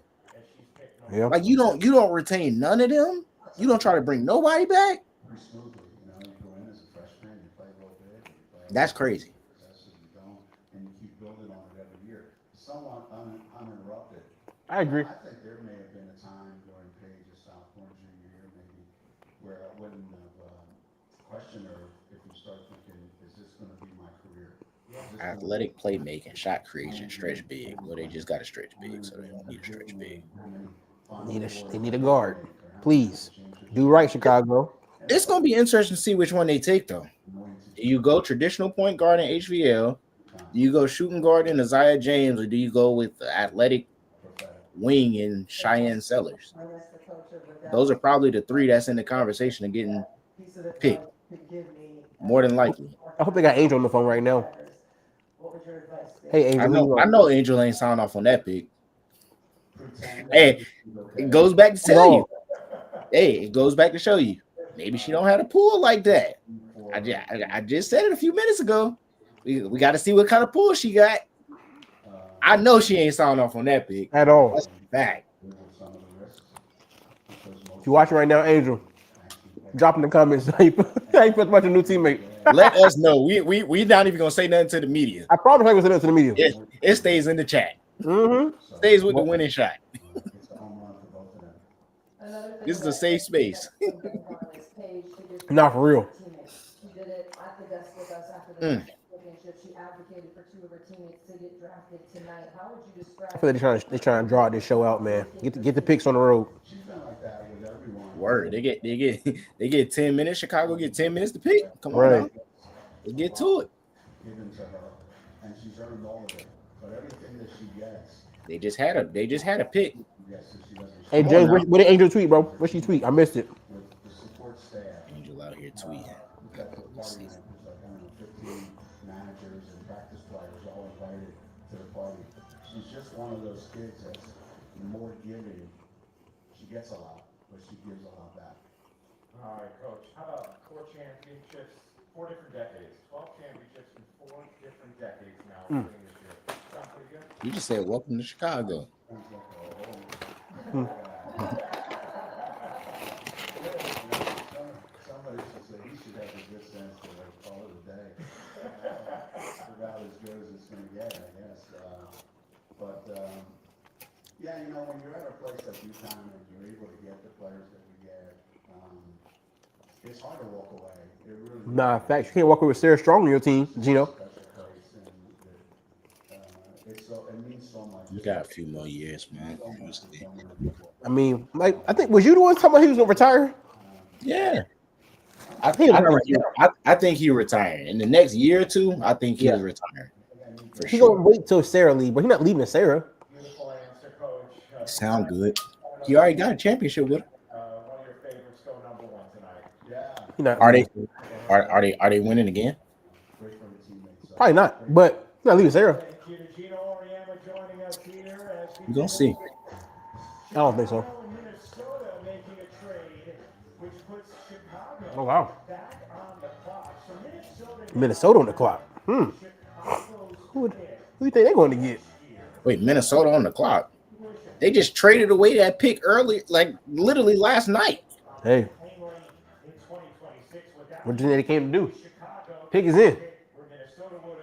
Speaker 2: Yeah.
Speaker 1: Like you don't retain none of them. You don't try to bring nobody back.
Speaker 6: Pretty smoothly, you know, you go in as a freshman, you play a little bit, you play a
Speaker 1: That's
Speaker 6: little bit,
Speaker 1: crazy.
Speaker 6: possesses, you don't, and you keep building on it every year. Somewhat uninterrupted.
Speaker 2: I agree.
Speaker 6: I think there may have been a time during Page's sophomore junior year, maybe, where I wouldn't have questioned her if you start thinking, is this going to be my career? Is this gonna
Speaker 1: Athletic playmaking, shot creation, stretch big. Well, they just got to stretch big, so they don't need to stretch big.
Speaker 2: They need a guard. Please do right, Chicago.
Speaker 1: It's gonna be interesting to see which one they take though. Do you go traditional point guard in HVL? Do you go shooting guard in Isaiah James, or do you go with the athletic wing in Cheyenne Sellers? Those are probably the 3 that's in the conversation of getting picked. More than likely.
Speaker 2: I hope they got Angel on the phone right now. Hey, Angel.
Speaker 1: I know Angel ain't signed off on that pick. Hey, it goes back to tell you. Hey, it goes back to show you. Maybe she don't have a pool like that. I just said it a few minutes ago. We got to see what kind of pool she got. I know she ain't signed off on that pick
Speaker 2: At all.
Speaker 1: That's a fact.
Speaker 2: If you're watching right now, Angel, drop in the comments how you feel about your new teammate.
Speaker 1: Let us know. We not even gonna say nothing to the media.
Speaker 2: I promise I was saying that to the media.
Speaker 1: It stays in the chat.
Speaker 2: Mm-hmm.
Speaker 1: Stays with the winning shot.
Speaker 6: It's a home run for both of them.
Speaker 1: This is a safe space.
Speaker 2: Not for real.
Speaker 3: She did it at the desk with us after the championship. She advocated for 2 of her teammates to get drafted tonight. How would you describe?
Speaker 2: I feel like they're trying to draw this show out, man. Get the picks on the road.
Speaker 6: She's been like that with everyone.
Speaker 1: Word. They get 10 minutes. Chicago get 10 minutes to pick. Come on,
Speaker 2: Right.
Speaker 1: now. Let's get to it.
Speaker 6: Given to her, and she's earned all of it. But everything that she gets,
Speaker 1: They just had a pick.
Speaker 6: yes, she doesn't.
Speaker 2: Hey, James, what did Angel tweet, bro? What she tweet? I missed it.
Speaker 6: With the support staff,
Speaker 1: Angel out here tweeting.
Speaker 6: we've got the party managers, like, I don't know, 15 managers and practice players all invited to the party. She's just one of those kids that's more giving. She gets a lot, but she gives a lot back.
Speaker 4: All right, Coach. How about 4 championships, 4 different decades, 12 championships in 4 different decades now. This year. Sound pretty good?
Speaker 1: You just said welcome to Chicago.
Speaker 6: Somebody should say he should have the good sense to call it a day. It's about as good as it's going to get, I guess. Yeah, you know, when you're at a place like UConn and you're able to get the players that we get, it's hard to walk away. It really
Speaker 2: Nah, facts. You can't walk away with Sarah Strong on your team, Gino.
Speaker 6: special place, and it means so much.
Speaker 1: You got a few more years, man. Honestly.
Speaker 2: I mean, like, I think, was you the one talking about he was going to retire?
Speaker 1: Yeah. I think he retired. In the next year or 2, I think he's retiring. For
Speaker 2: He's
Speaker 1: sure.
Speaker 2: going to wait till Sarah leave, but he's not leaving Sarah.
Speaker 4: Beautiful answer, Coach.
Speaker 1: Sound good. He already got a championship with him.
Speaker 4: One of your favorites go number 1 tonight.
Speaker 6: Yeah,
Speaker 2: He's not,
Speaker 1: Are they winning again?
Speaker 6: great for the teammates.
Speaker 2: probably not, but he's not leaving Sarah.
Speaker 4: Thank you to Gino Auriemma joining us here as
Speaker 1: We're gonna see.
Speaker 2: I don't think so.
Speaker 4: Minnesota making a trade, which puts Chicago
Speaker 2: Oh, wow.
Speaker 4: back on the clock. So
Speaker 2: Minnesota on the clock. Who do you think they're going to get?
Speaker 1: Wait, Minnesota on the clock. They just traded away that pick early, like literally last night.
Speaker 2: Hey, what do you think they came to do? Pick is in.
Speaker 4: where Minnesota would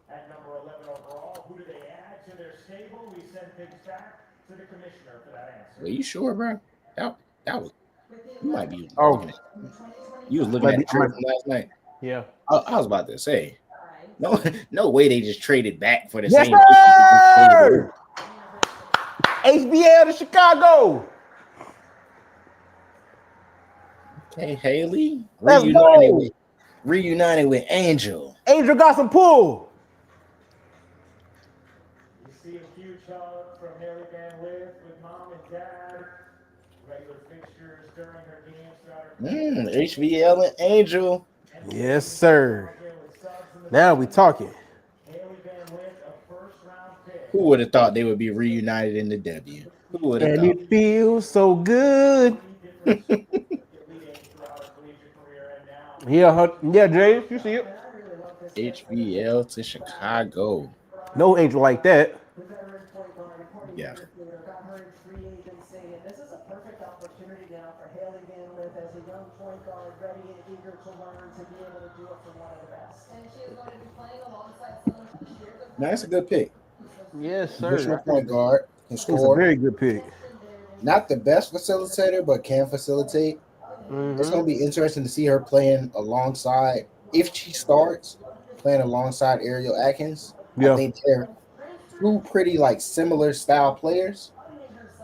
Speaker 4: have at number 11 overall. Who do they add to their stable? We send things back to the commissioner for that answer.
Speaker 1: Are you sure, bro? That was you might be.
Speaker 2: Oh.
Speaker 1: You was looking at the trade from last night.
Speaker 2: Yeah.
Speaker 1: I was about to say, no way they just traded back for the
Speaker 2: Yes,
Speaker 1: same.
Speaker 2: sir! HBL to Chicago.
Speaker 1: Hey, Haley,
Speaker 2: Let's go.
Speaker 1: reuniting with Angel.
Speaker 2: Angel got some pull.
Speaker 4: You see a huge hug from Haley Van Lith with mom and dad. Regular fixtures during her games
Speaker 1: HVL and Angel.
Speaker 2: Yes, sir. Now we talking.
Speaker 1: Who would have thought they would be reunited in the W? Who would have
Speaker 2: And
Speaker 1: thought?
Speaker 2: it feels so good. Yeah, James, you see it.
Speaker 1: HVL to Chicago.
Speaker 2: No angel like that.
Speaker 3: The veteran point guard and Courtney
Speaker 1: Yeah.
Speaker 3: Dangerfield got her in free agency, and this is a perfect opportunity now for Haley Van Lith as a young point guard, ready and eager to learn to be able to do it for one of the best.
Speaker 5: And she is going to be playing alongside someone who shares a
Speaker 1: No, that's a good pick.
Speaker 2: Yes,
Speaker 1: Traditional
Speaker 2: sir.
Speaker 1: point guard can
Speaker 2: It's a
Speaker 1: score.
Speaker 2: very good pick.
Speaker 1: Not the best facilitator, but can facilitate. It's going to
Speaker 2: Mm-hmm.
Speaker 1: be interesting to see her playing alongside, if she starts playing alongside Ariel Atkins. I
Speaker 2: Yeah.
Speaker 1: think they're two pretty like similar style players.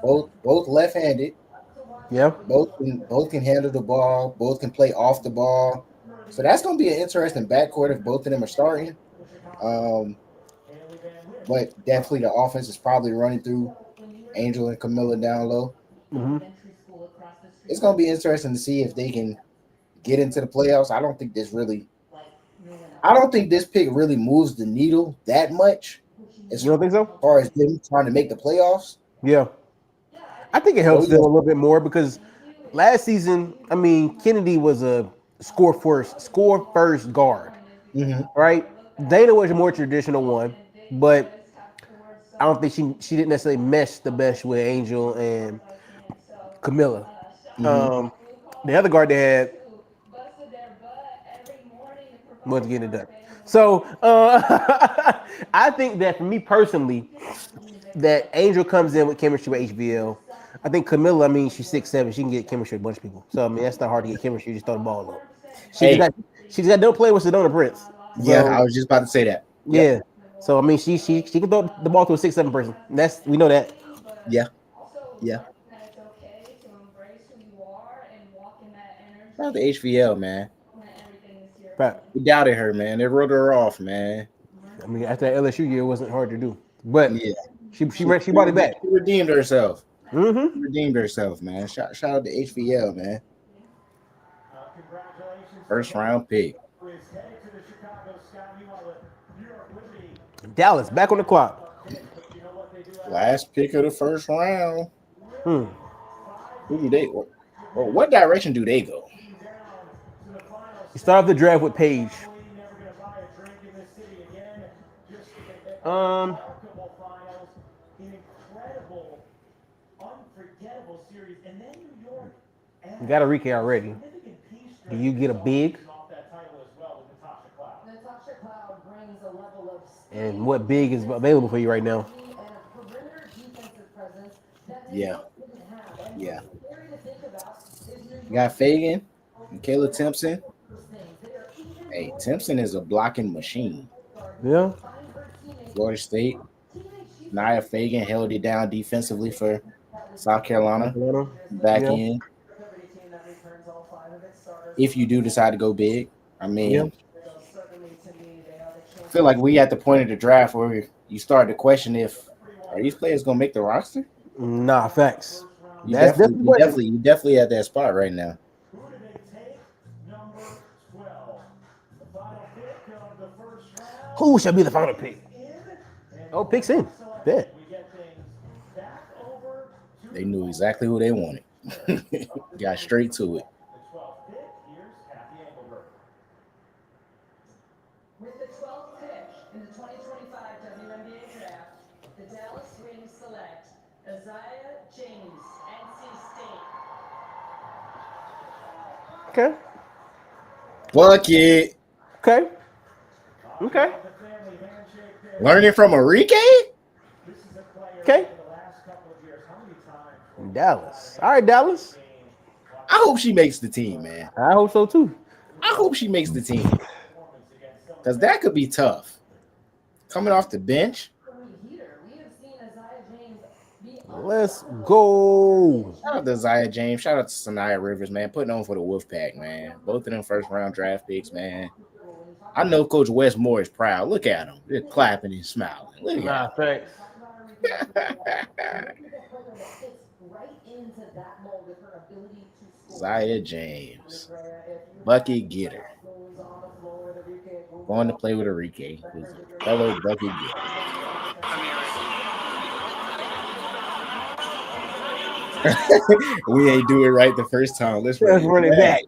Speaker 1: Both left-handed.
Speaker 2: Yeah.
Speaker 1: Both can handle the ball. Both can play off the ball. So that's going to be an interesting backcourt if both of them are starting. Um, but definitely the offense is probably running through Angel and Camilla down low.
Speaker 2: Mm-hmm.
Speaker 1: It's going to be interesting to see if they can get into the playoffs. I don't think this pick really moves the needle that much as
Speaker 2: You don't think so?
Speaker 1: far as them trying to make the playoffs.
Speaker 2: Yeah. I think it helps
Speaker 1: So,
Speaker 2: them a little bit more because last season, I mean, Kennedy was a score first guard,
Speaker 1: mhm.
Speaker 2: right? Dana was a more traditional one, but I don't think she didn't necessarily mesh the best with Angel and Camilla.
Speaker 1: Mhm.
Speaker 2: Um, the other guard they had was getting it done. So I think that for me personally, that Angel comes in with chemistry with HBL. I think Camilla, I mean, she's 6'7". She can get chemistry with a bunch of people. So I mean, that's not hard to get chemistry. You just throw the ball up. She just
Speaker 1: Hey,
Speaker 2: got she just got no play with Sedona Prince.
Speaker 1: yeah,
Speaker 2: So
Speaker 1: I was just about to say that. Yep.
Speaker 2: yeah. So I mean, she can throw the ball to a 6'7" person. That's we know that.
Speaker 1: Yeah. Yeah.
Speaker 5: that it's okay to embrace who you are and walk in that
Speaker 1: Shout out
Speaker 5: energy
Speaker 1: to HVL, man.
Speaker 5: when everything is here.
Speaker 2: Right.
Speaker 1: We doubted her, man. They wrote her off, man.
Speaker 2: I mean, after that LSU year, it wasn't hard to do. But
Speaker 1: Yeah.
Speaker 2: she brought it back.
Speaker 1: She redeemed herself.
Speaker 2: Mm-hmm.
Speaker 1: She redeemed herself, man. Shout out to HVL, man.
Speaker 4: Congratulations.
Speaker 1: First round pick.
Speaker 4: Who is headed to the Chicago Sky. Meanwhile, the New York Liberty.
Speaker 2: Dallas back on the clock.
Speaker 4: You know what they do after
Speaker 1: Last pick of the first round.
Speaker 2: Hmm.
Speaker 1: Who do they? Well, what direction do they go?
Speaker 4: to the finals.
Speaker 2: You start off the draft with Paige.
Speaker 4: Never gonna buy a drink in this city again. Just
Speaker 2: Um,
Speaker 4: remarkable finals, an incredible, unforgettable series, and then New York.
Speaker 2: you got a Enrique already.
Speaker 4: Significant piece
Speaker 2: Do you get a big?
Speaker 4: off that title as well with Natasha Cloud.
Speaker 3: Natasha Cloud brings a level of speed
Speaker 2: And what big is available for you right now?
Speaker 3: and a perimeter defensive presence that
Speaker 1: Yeah.
Speaker 3: they didn't have. And
Speaker 1: Yeah.
Speaker 3: what's scary to think about is New
Speaker 1: You got Fagan, Michaela Timpson.
Speaker 3: York's things. They are even
Speaker 1: Hey, Timpson is a blocking machine.
Speaker 2: Yeah.
Speaker 3: behind her teammates.
Speaker 1: Florida State.
Speaker 3: Teammates she
Speaker 1: Nia Fagan held it down defensively for South Carolina. Back
Speaker 2: Yeah.
Speaker 1: in.
Speaker 3: Liberty team that returns all 5 of its starters.
Speaker 1: If you do decide to go big, I mean,
Speaker 2: Yeah.
Speaker 3: Certainly to me, they are the
Speaker 1: I
Speaker 3: champions.
Speaker 1: feel like we at the point of the draft where you start to question if are these players gonna make the roster.
Speaker 2: Nah, facts.
Speaker 1: You
Speaker 2: That's
Speaker 1: definitely,
Speaker 2: what-
Speaker 1: you definitely at that spot right now.
Speaker 4: Who do they take? Number 12. The final pick of the first round.
Speaker 2: Who shall be the final pick? Oh, picks in. Bet.
Speaker 4: We get things back over to
Speaker 1: They knew exactly who they wanted. Got straight to it.
Speaker 4: the 12th pick. Here's Kathy Engelberg.
Speaker 3: With the 12th pick in the 2025 WNBA Draft, the Dallas Wings select Isaiah James, NC State.
Speaker 2: Okay.
Speaker 1: Fuck it.
Speaker 2: Okay. Okay.
Speaker 4: The family handshake there.
Speaker 1: Learning from Enrique?
Speaker 4: This is a player
Speaker 2: Okay.
Speaker 4: in the last couple of years. How many times
Speaker 2: Dallas. All right, Dallas.
Speaker 1: I hope she makes the team, man.
Speaker 2: I hope so too.
Speaker 1: I hope she makes the team. Because that could be tough. Coming off the bench.
Speaker 3: Heater, we have seen Isaiah James be
Speaker 2: Let's go.
Speaker 1: Shout out to Zaya James. Shout out to Sanaya Rivers, man. Putting on for the Wolfpack, man. Both of them first round draft picks, man. I know Coach Wes Moore is proud. Look at him. They're clapping and smiling. Look at
Speaker 2: Thanks.
Speaker 1: him.
Speaker 3: that fits right into that mold with her ability to score.
Speaker 1: Zaya James, bucket getter, going to play with Enrique, who's a fellow bucket getter. We ain't do it right the first time. Let's
Speaker 2: Let's run it back.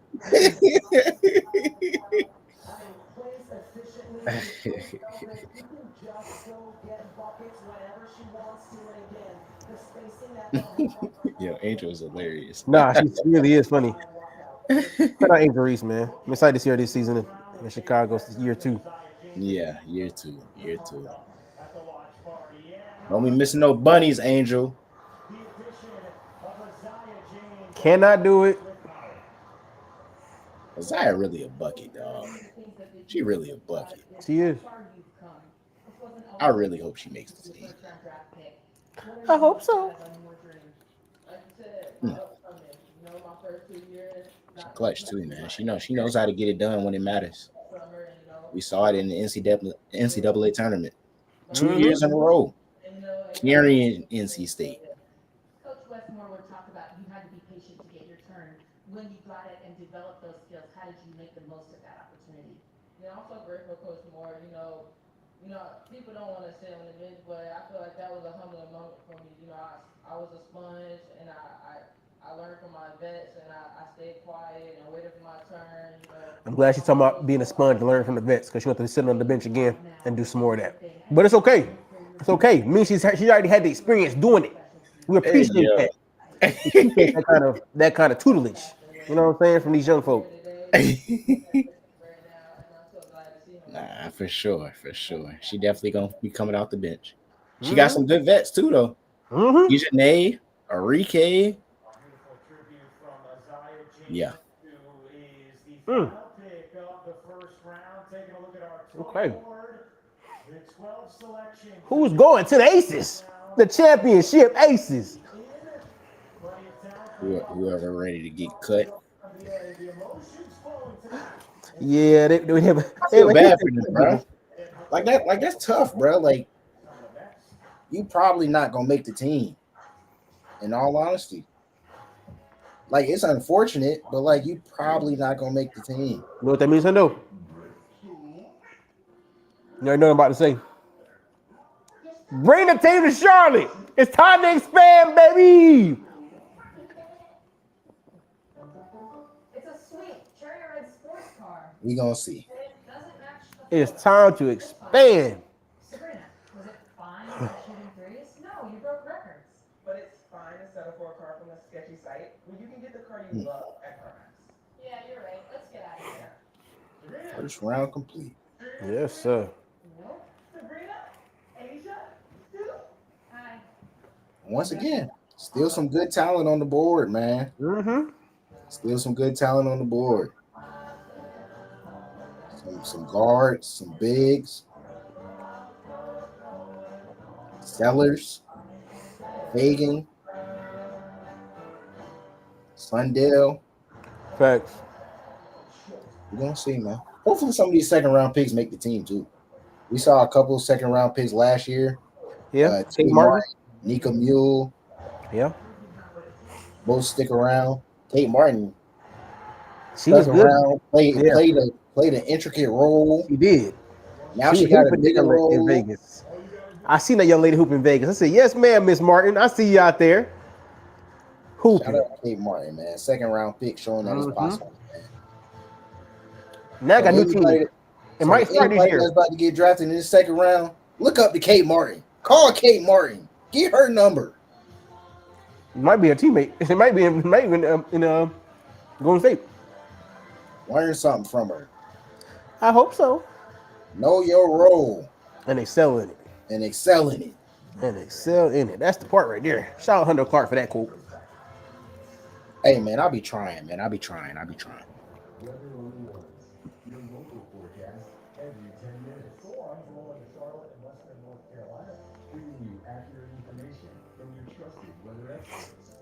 Speaker 1: Yo, Angel is hilarious.
Speaker 2: Nah, she really is funny. Shout out Angel Reese, man. I'm excited to see her this season in Chicago. It's year 2.
Speaker 1: Yeah, year two. Don't be missing no bunnies, Angel.
Speaker 2: Cannot do it.
Speaker 1: Zaya really a bucket, dog. She really a bucket.
Speaker 2: She is.
Speaker 1: I really hope she makes the team.
Speaker 2: I hope so.
Speaker 1: She clutch too, man. She knows how to get it done when it matters. We saw it in the NCAA tournament 2 years in a row. Carrying NC State.
Speaker 3: Coach Westmore would talk about you had to be patient to get your turn. When you got it and developed those skills, how did you make the most of that opportunity?
Speaker 7: I'm so grateful, Coach Moore. People don't want to sit on the bench, but I feel like that was a humbling moment for me. I was a sponge, and I learned from my vets, and I stayed quiet and waited for my turn.
Speaker 2: I'm glad she's talking about being a sponge and learning from the vets because she wants to sit on the bench again and do some more of that. But it's okay. It's okay. It means she's already had the experience doing it. We appreciate that. We appreciate that kind of tutelage. You know what I'm saying? From these young folk.
Speaker 1: Nah, for sure. She definitely gonna be coming out the bench. She got some good vets too, though. Ejanae, Enrique. Yeah.
Speaker 2: Okay. Who's going to the Aces? The championship Aces.
Speaker 1: Whoever ready to get cut.
Speaker 2: Yeah, they have.
Speaker 1: I feel bad for them, bro. Like that's tough, bro. Like, you probably not gonna make the team. In all honesty, like, it's unfortunate, but like, you probably not gonna make the team.
Speaker 2: You know what that means, Hundo? You already know what I'm about to say. Bring the team to Charlotte. It's time to expand, baby.
Speaker 3: It's a sweet cherry red sports car.
Speaker 1: We gonna see.
Speaker 3: It doesn't match the
Speaker 2: It's time to expand.
Speaker 3: Sabrina, was it fine for shooting threes? No, you broke records.
Speaker 7: But it's fine to settle for a car from a sketchy site when you can get the car you love at CarMax.
Speaker 3: Yeah, you're right. Let's get out of here.
Speaker 1: First round complete.
Speaker 2: Yes, sir.
Speaker 3: Nope.
Speaker 7: Sabrina, Asia,
Speaker 3: Hi.
Speaker 1: Once again, still some good talent on the board, man. Still some good talent on the board. Some guards, some bigs, Sellers, Fagan, Sundell.
Speaker 2: Facts.
Speaker 1: We're gonna see, man. Hopefully some of these second round picks make the team too. We saw a couple of second round picks last year.
Speaker 2: Yeah.
Speaker 1: Tate Martin, Nika Mule,
Speaker 2: Yeah.
Speaker 1: both stick around. Tate Martin
Speaker 2: She was
Speaker 1: stuck
Speaker 2: good.
Speaker 1: around, played an intricate role.
Speaker 2: She did.
Speaker 1: Now
Speaker 2: She
Speaker 1: she got a
Speaker 2: hooping
Speaker 1: bigger
Speaker 2: in
Speaker 1: role.
Speaker 2: Vegas. I seen that young lady hoop in Vegas. I said, yes, ma'am, Miss Martin. I see you out there.
Speaker 1: Shout
Speaker 2: Hooping.
Speaker 1: out to Tate Martin, man. Second round pick showing that it's possible, man.
Speaker 2: Now I got a new team.
Speaker 1: Anybody-
Speaker 2: It might start this
Speaker 1: anybody
Speaker 2: year.
Speaker 1: that's about to get drafted in the second round, look up to Kate Martin. Call Kate Martin. Get her number.
Speaker 2: It might be a teammate. It might be in Golden State.
Speaker 1: Learn something from her.
Speaker 2: I hope so.
Speaker 1: Know your role
Speaker 2: And excel in it.
Speaker 1: and excel in it.
Speaker 2: And excel in it. That's the part right there. Shout out Hunter Clark for that quote.
Speaker 1: Hey, man, I'll be trying, man. I'll be trying.
Speaker 2: I've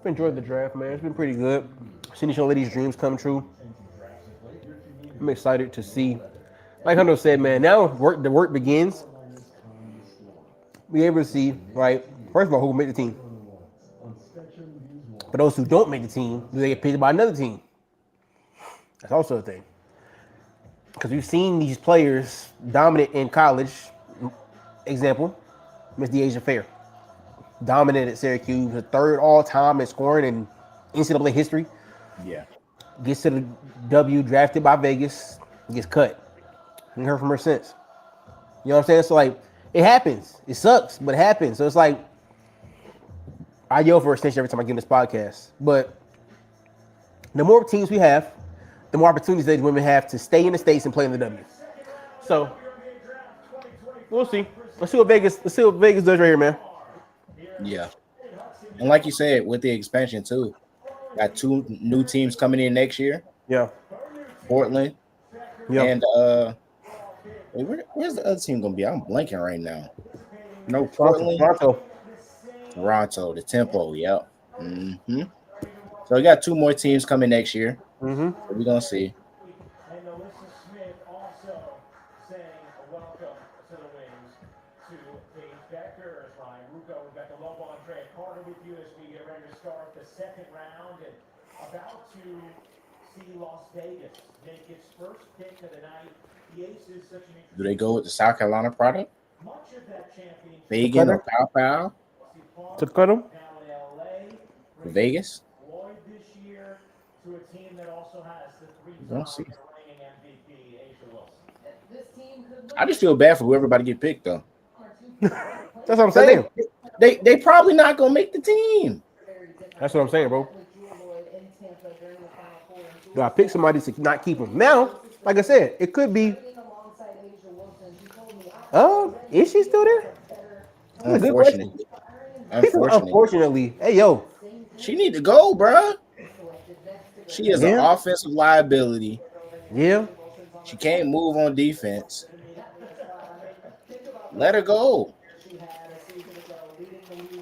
Speaker 2: enjoyed the draft, man. It's been pretty good. Seen these young ladies' dreams come true. I'm excited to see. Like Hunter said, man, now the work begins. Be able to see, right? First of all, who will make the team? For those who don't make the team, do they get picked by another team? That's also a thing. Because we've seen these players dominant in college. Example, Miss DeAsia Fair. Dominant at Syracuse, the third all-time in scoring in NCAA history.
Speaker 1: Yeah.
Speaker 2: Gets to the W, drafted by Vegas, gets cut. Ain't heard from her since. You know what I'm saying? So, like, it happens. It sucks, but it happens. So, it's like, I yell for extension every time I get in this podcast. But the more teams we have, the more opportunities these women have to stay in the States and play in the W. So, we'll see. Let's see what Vegas does right here, man.
Speaker 1: Yeah. And like you said, with the expansion too, got 2 new teams coming in next year.
Speaker 2: Yeah.
Speaker 1: Portland.
Speaker 2: Yeah.
Speaker 1: And where's the other team gonna be? I'm blanking right now. No, Portland. Toronto, the Tempo, yep. Mm-hmm. So we got 2 more teams coming next year.
Speaker 2: Mm-hmm.
Speaker 1: So we're gonna see.
Speaker 4: And Alyssa Smith also saying welcome to the Wings to Paige Becker, Ryan Rucco, Rebecca Lobo, Andrea Carter with you as we get ready to start the second round and about to see Las Vegas make its first pick of the night. The Aces, such an
Speaker 1: Do they go with the South Carolina product?
Speaker 4: much of that championship
Speaker 1: Fagan or Pow Pow
Speaker 2: To cut them?
Speaker 4: now in LA.
Speaker 1: for Vegas?
Speaker 4: Lloyd this year to a team that also has the
Speaker 1: We'll see.
Speaker 4: three-time reigning MVP, Asia Wilson.
Speaker 3: This team could
Speaker 1: I just feel bad for whoever about to get picked though.
Speaker 2: That's what I'm saying.
Speaker 1: They probably not gonna make the team.
Speaker 2: That's what I'm saying, bro. Do I pick somebody to not keep him? Now, like I said, it could be. Is she still there? That's a good question. Unfortunately, hey yo,
Speaker 1: She need to go, bruh. She is an offensive liability.
Speaker 2: Yeah.
Speaker 1: She can't move on defense. Let her go.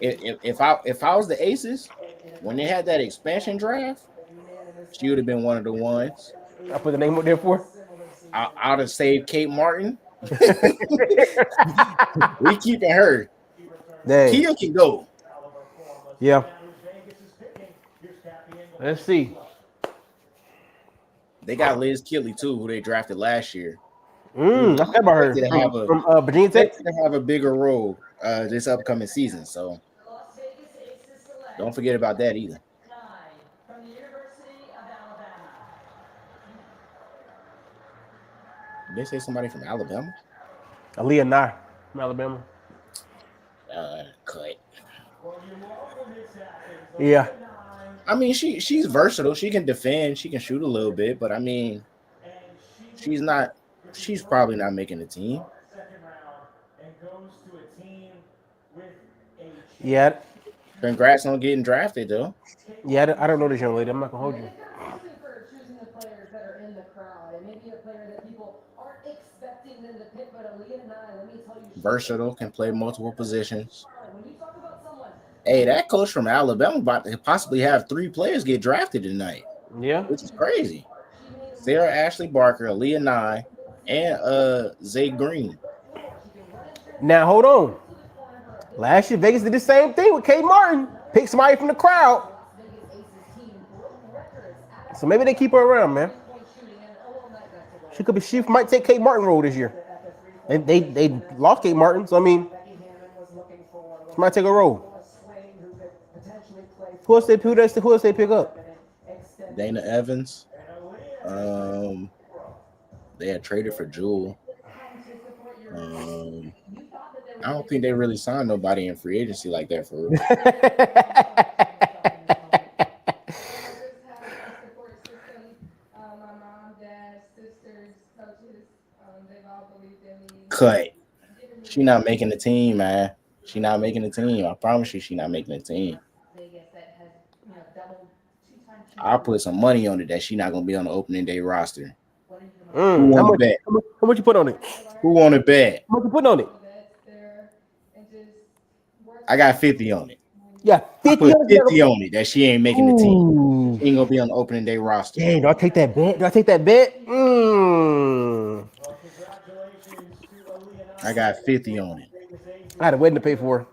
Speaker 1: If I was the Aces, when they had that expansion draft, she would have been one of the ones.
Speaker 2: I put the name up there for.
Speaker 1: I'd have saved Kate Martin. We keeping her.
Speaker 2: Dang.
Speaker 1: Kia can go.
Speaker 2: Yeah. Let's see.
Speaker 1: They got Liz Kelly too, who they drafted last year.
Speaker 2: I forgot about her. From Virginia Tech.
Speaker 1: They have a bigger role this upcoming season, so don't forget about that either.
Speaker 3: From the University of Alabama.
Speaker 1: Did they say somebody from Alabama?
Speaker 2: Aaliyah Nye from Alabama.
Speaker 1: Cut.
Speaker 2: Yeah.
Speaker 1: I mean, she's versatile. She can defend. She can shoot a little bit, but I mean, she's probably not making the team.
Speaker 2: Yeah.
Speaker 1: Congrats on getting drafted, though.
Speaker 2: Yeah, I don't know this young lady. I'm not gonna hold you.
Speaker 3: For choosing the players that are in the crowd, and maybe a player that people aren't expecting them to pick, but Aaliyah and I, let me tell you,
Speaker 1: Versatile, can play multiple positions.
Speaker 3: when you talk about someone,
Speaker 1: Hey, that coach from Alabama about to possibly have 3 players get drafted tonight,
Speaker 2: Yeah.
Speaker 1: which is crazy. Sarah Ashley Barker, Aaliyah Nye, and Zay Green.
Speaker 2: Now hold on. Last year Vegas did the same thing with Kate Martin. Pick somebody from the crowd. So maybe they keep her around, man. She might take Kate Martin role this year. They lost Kate Martin, so I mean, she might take a role. Who else they pick up?
Speaker 1: Dana Evans. They had traded for Jewel. I don't think they really signed nobody in free agency like that for real. Cut. She not making the team, man. She not making the team. I promise you, she not making the team. I'll put some money on it that she not gonna be on the opening day roster.
Speaker 2: How much you put on it?
Speaker 1: Who want to bet?
Speaker 2: How much you put on it?
Speaker 1: I got 50 on it.
Speaker 2: Yeah, 50
Speaker 1: on it that she ain't making the team. She ain't gonna be on the opening day roster.
Speaker 2: Dang, do I take that bet?
Speaker 1: I got 50 on it.
Speaker 2: I had a wedding to pay for.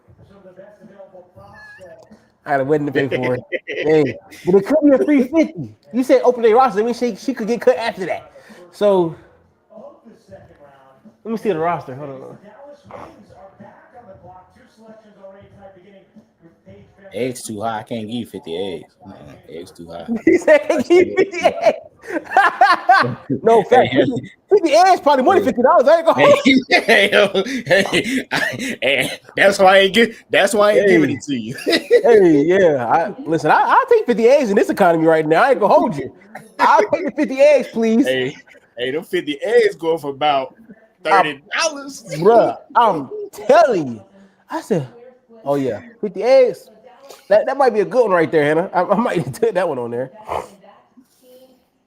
Speaker 2: Hey, but it could be a 350. You said open day roster. That means she could get cut after that. So
Speaker 4: Of the second round,
Speaker 2: let me see the roster. Hold on.
Speaker 4: Dallas Wings are back on the clock. 2 selections already tonight, beginning with Paige Van
Speaker 1: Eggs too high. I can't give you 50 eggs. Eggs too high.
Speaker 2: He said he 50 eggs. No fact. 50 eggs probably more than $50. I ain't gonna hold you.
Speaker 1: Hey, that's why I ain't giving it to you.
Speaker 2: Hey, yeah. Listen, I'll take 50 eggs in this economy right now. I ain't gonna hold you. I'll take the 50 eggs, please.
Speaker 1: Hey, them 50 eggs go for about $30.
Speaker 2: Bruh, I'm telling you. I said, oh yeah, 50 eggs. That might be a good one right there, Hannah. I might take that one on there.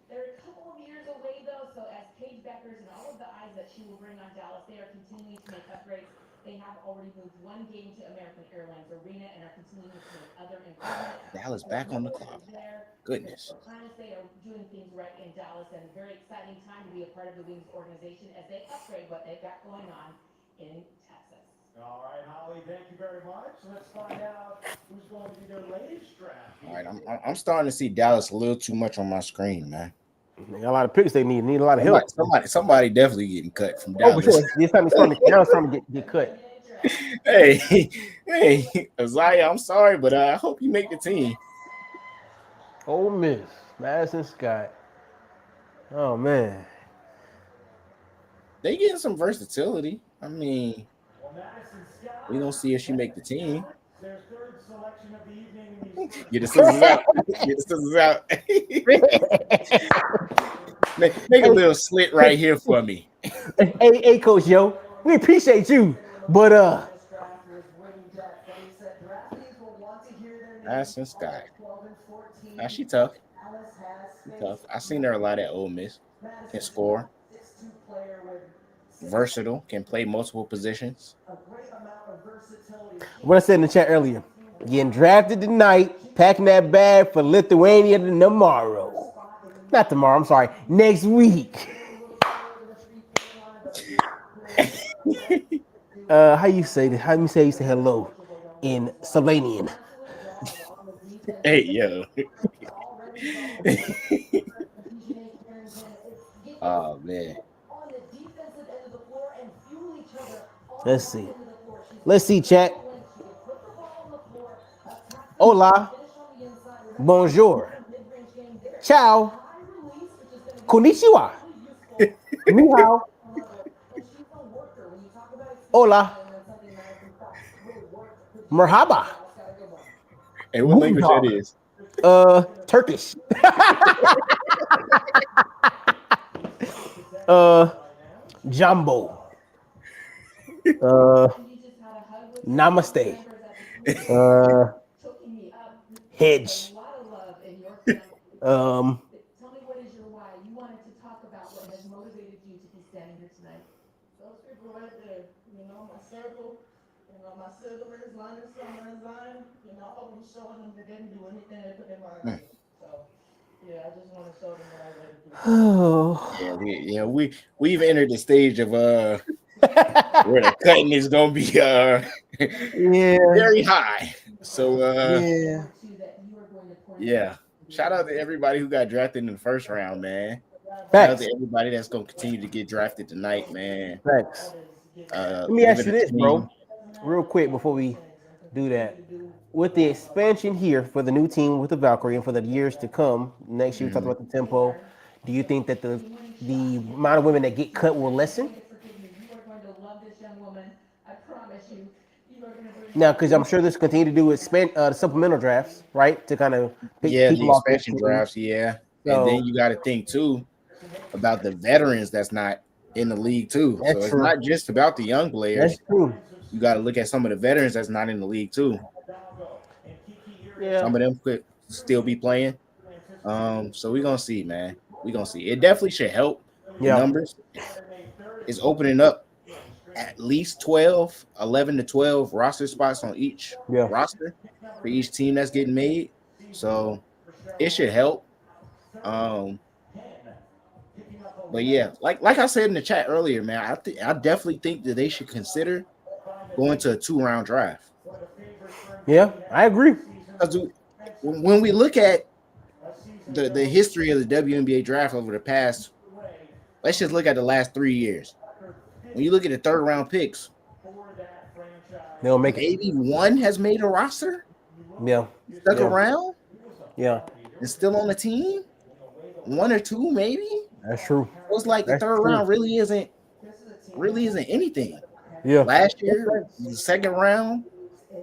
Speaker 3: They're a couple of years away though, so as Paige Beckers and all of the eyes that she will bring on Dallas, they are continuing to make upgrades. They have already moved one game to American Airlines Arena and are continuing to make other improvements.
Speaker 1: Dallas back on the clock. Goodness.
Speaker 3: Sometimes they are doing things right in Dallas, and a very exciting time to be a part of the Wings organization as they upgrade what they've got going on in Texas.
Speaker 4: All right, Holly, thank you very much. Let's find out who's going to be their latest draft.
Speaker 1: All right, I'm starting to see Dallas a little too much on my screen, man.
Speaker 2: They got a lot of picks they need a lot of help.
Speaker 1: Somebody definitely getting cut from
Speaker 2: Oh,
Speaker 1: Dallas.
Speaker 2: for sure. This time it's starting to get cut.
Speaker 1: Hey, Isaiah, I'm sorry, but I hope you make the team.
Speaker 2: Ole Miss, Madison Scott. Oh man,
Speaker 1: They getting some versatility. I mean,
Speaker 4: Well, Madison Scott,
Speaker 1: we gonna see if she make the team.
Speaker 4: their third selection of the evening in these
Speaker 1: Get the scissors out. Get the scissors out. make a little slit right here for me.
Speaker 2: hey, Coach Yo, we appreciate you, but
Speaker 1: Madison Scott. Now she tough. I seen her a lot at Ole Miss. Can score. Versatile. Can play multiple positions.
Speaker 2: what I said in the chat earlier, getting drafted tonight, packing that bag for Lithuania tomorrow. Not tomorrow. I'm sorry, next week. How you say this? How you say hello in Slovenian?
Speaker 1: Hey, yo. Oh, man.
Speaker 2: Let's see, chat. Hola. Bonjour. Ciao. Konnichiwa. Ni hao. Hola. Merhaba.
Speaker 1: Hey, what language that is?
Speaker 2: Turkish. Jumbo. Namaste. Hedge.
Speaker 3: Tell me what is your why? You wanted to talk about what has motivated you to be standing here tonight.
Speaker 7: Those people right there, my circle, my siblings, London, Summer, and Zion, always showing them that they didn't do anything they put their mind to. So, yeah, I just want to show them what I ready to do.
Speaker 2: Oh.
Speaker 1: Yeah, we've entered the stage of where the cutting is gonna be very high. So yeah. Shout out to everybody who got drafted in the first round, man. Shout out to everybody that's gonna continue to get drafted tonight, man.
Speaker 2: Thanks. Let me ask you this, bro, real quick before we do that. With the expansion here for the new team with the Valkyrie and for the years to come, next year we talked about the tempo. Do you think that the amount of women that get cut will lessen? Now, because I'm sure this will continue to do with supplemental drafts, right? To kind of pick people
Speaker 1: the
Speaker 2: off
Speaker 1: expansion drafts, yeah. So, and then you got to think too about the veterans that's not in the league too. So it's not just about the young players.
Speaker 2: That's true.
Speaker 1: You got to look at some of the veterans that's not in the league too.
Speaker 2: Yeah.
Speaker 1: Some of them could still be playing. So we're gonna see, man. We're gonna see. It definitely should help the numbers. It's opening up at least 11 to 12 roster spots on each roster for each team that's getting made. So it should help. But yeah, like I said in the chat earlier, man, I definitely think that they should consider going to a 2-round draft.
Speaker 2: Yeah, I agree.
Speaker 1: when we look at the history of the WNBA draft over the past, let's just look at the last 3 years. When you look at the third round picks,
Speaker 2: They don't make it.
Speaker 1: maybe one has made a roster,
Speaker 2: Yeah.
Speaker 1: stuck
Speaker 2: Yeah.
Speaker 1: around,
Speaker 2: Yeah.
Speaker 1: and still on the team. One or two, maybe.
Speaker 2: That's true.
Speaker 1: So it's like the
Speaker 2: That's
Speaker 1: third
Speaker 2: true.
Speaker 1: round really isn't anything.
Speaker 2: Yeah.
Speaker 1: Last year, the second round,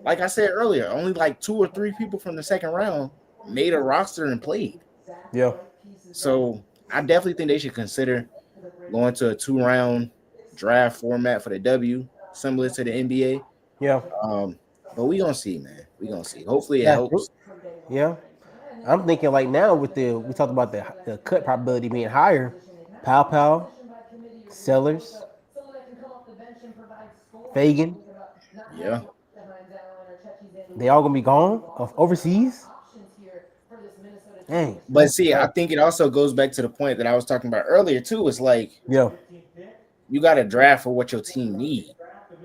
Speaker 1: like I said earlier, only like 2 or 3 people from the second round made a roster and played.
Speaker 2: Yeah.
Speaker 1: So I definitely think they should consider going to a 2-round draft format for the W, similar to the NBA.
Speaker 2: Yeah.
Speaker 1: But we gonna see, man. We gonna see. Hopefully it
Speaker 2: Yeah.
Speaker 1: helps.
Speaker 2: Yeah. I'm thinking like now with we talked about the cut probability being higher. Pow, Sellers, Fagan,
Speaker 1: Yeah.
Speaker 2: they all gonna be gone overseas. Dang.
Speaker 1: But see, I think it also goes back to the point that I was talking about earlier too. It's like
Speaker 2: Yeah.
Speaker 1: you got to draft for what your team need.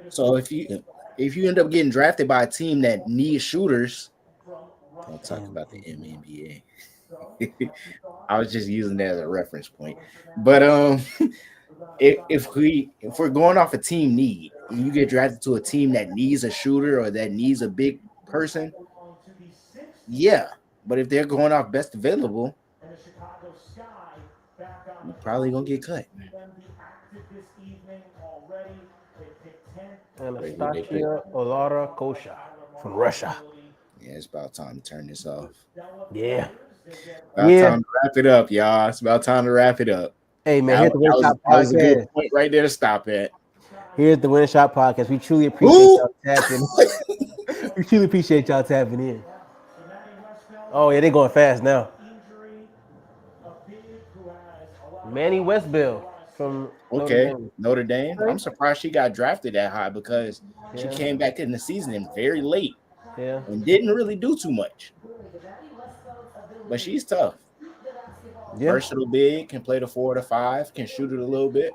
Speaker 1: So if you end up getting drafted by a team that needs shooters, don't talk about the WNBA. I was just using that as a reference point. But if we're going off a team need, and you get drafted to a team that needs a shooter or that needs a big person, yeah. But if they're going off best available, you're probably gonna get cut.
Speaker 2: Anastasia Olara Kosha from Russia.
Speaker 1: Yeah, it's about time to turn this off.
Speaker 2: Yeah.
Speaker 1: About time to wrap it up, y'all. It's about time to wrap it up.
Speaker 2: Hey man, here's the Win Shot
Speaker 1: that was a
Speaker 2: Podcast.
Speaker 1: good point right there to stop at.
Speaker 2: Here's the Win Shot Podcast. We truly appreciate y'all tapping. We truly appreciate y'all tapping in. Oh yeah, they going fast now. Manny Westbell from
Speaker 1: Notre Dame. I'm surprised she got drafted that high because she came back in the season and very late.
Speaker 2: Yeah.
Speaker 1: And didn't really do too much. But she's tough.
Speaker 2: Yeah.
Speaker 1: Versatile big, can play the 4 or the 5, can shoot it a little bit.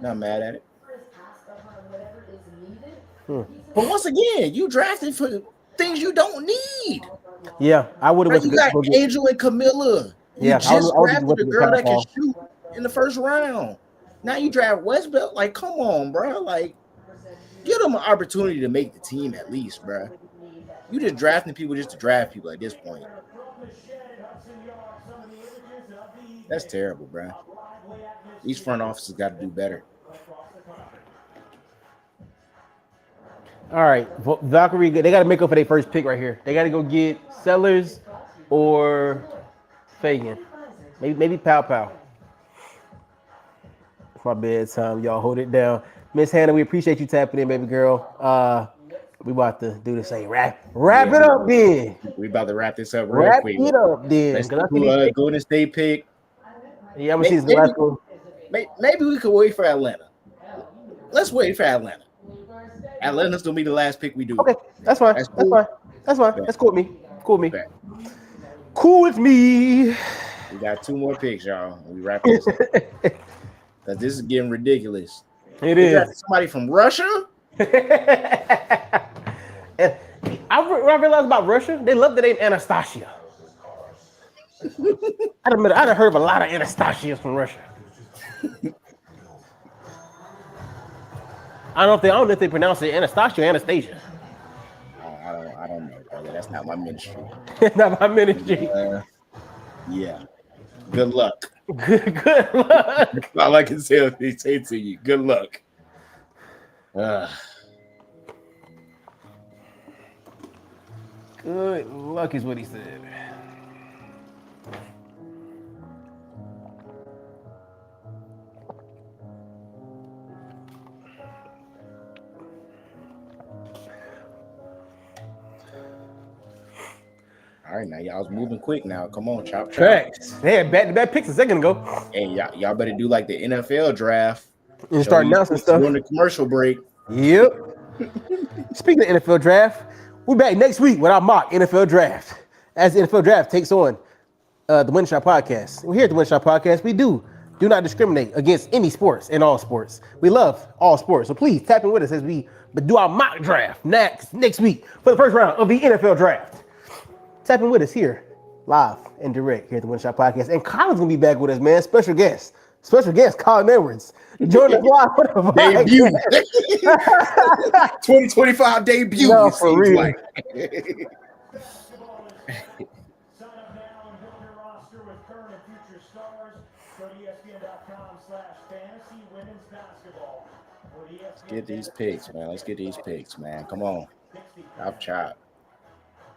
Speaker 1: Not mad at it. But once again, you drafted for things you don't need.
Speaker 2: Yeah, I would have.
Speaker 1: You got Angel and Camilla. You just drafted a girl that can shoot in the first round. Now you draft Westbelt. Like, come on, bro. Like, give them an opportunity to make the team at least, bro. You just drafting people just to draft people at this point. That's terrible, bro. These front offices got to do better.
Speaker 2: All right, Valkyrie, they got to make up for their first pick right here. They got to go get Sellers or Fagan. Maybe Pow. It's my bedtime. Y'all hold it down. Miss Hannah, we appreciate you tapping in, baby girl. We about to do this. Say wrap it up, then.
Speaker 1: We about to wrap this up real quick.
Speaker 2: Wrap it up, then.
Speaker 1: Let's do Golden State pick.
Speaker 2: Yeah, I'm gonna see the last one.
Speaker 1: Maybe we could wait for Atlanta. Let's wait for Atlanta. Atlanta's gonna be the last pick we do.
Speaker 2: Okay, that's fine. That's cool. That's fine. That's cool with me. Cool with me.
Speaker 1: Okay.
Speaker 2: Cool with me.
Speaker 1: We got 2 more picks, y'all. We wrap this up. Because this is getting ridiculous.
Speaker 2: It is.
Speaker 1: Somebody from Russia?
Speaker 2: And I realized about Russia, they love the name Anastasia. I'd heard of a lot of Anastasias from Russia. I don't know if they pronounce it Anastasia or Anastasia.
Speaker 1: I don't know, brother. That's not my ministry.
Speaker 2: Not my ministry.
Speaker 1: Yeah. Good luck.
Speaker 2: Good luck.
Speaker 1: That's all I can say to you. Good luck.
Speaker 2: Good luck is what he said.
Speaker 1: All right, now y'all's moving quick now. Come on, chop.
Speaker 2: Facts. They had back-to-back picks a second ago.
Speaker 1: Hey, y'all better do like the NFL draft
Speaker 2: And start announcing stuff.
Speaker 1: during the commercial break.
Speaker 2: Yep. Speaking of NFL draft, we're back next week with our mock NFL draft. As the NFL draft takes on the Win Shot Podcast. We're here at the Win Shot Podcast. We do not discriminate against any sports and all sports. We love all sports. So please tap in with us as we do our mock draft next week for the first round of the NFL draft. Tap in with us here, live and direct here at the One Shot Podcast. And Colin's gonna be back with us, man. Special guest, Colin Edwards. Join us live for the
Speaker 1: Debut.
Speaker 2: podcast.
Speaker 1: 2025 debut,
Speaker 2: No,
Speaker 1: it
Speaker 2: for
Speaker 1: seems
Speaker 2: real.
Speaker 1: like.
Speaker 4: Basketball is sign up now and build your roster with current and future stars. Go to ESPN.com/fantasy women's basketball.
Speaker 1: Let's get these picks, man. Let's get these picks, man. Come on. Chop, chop.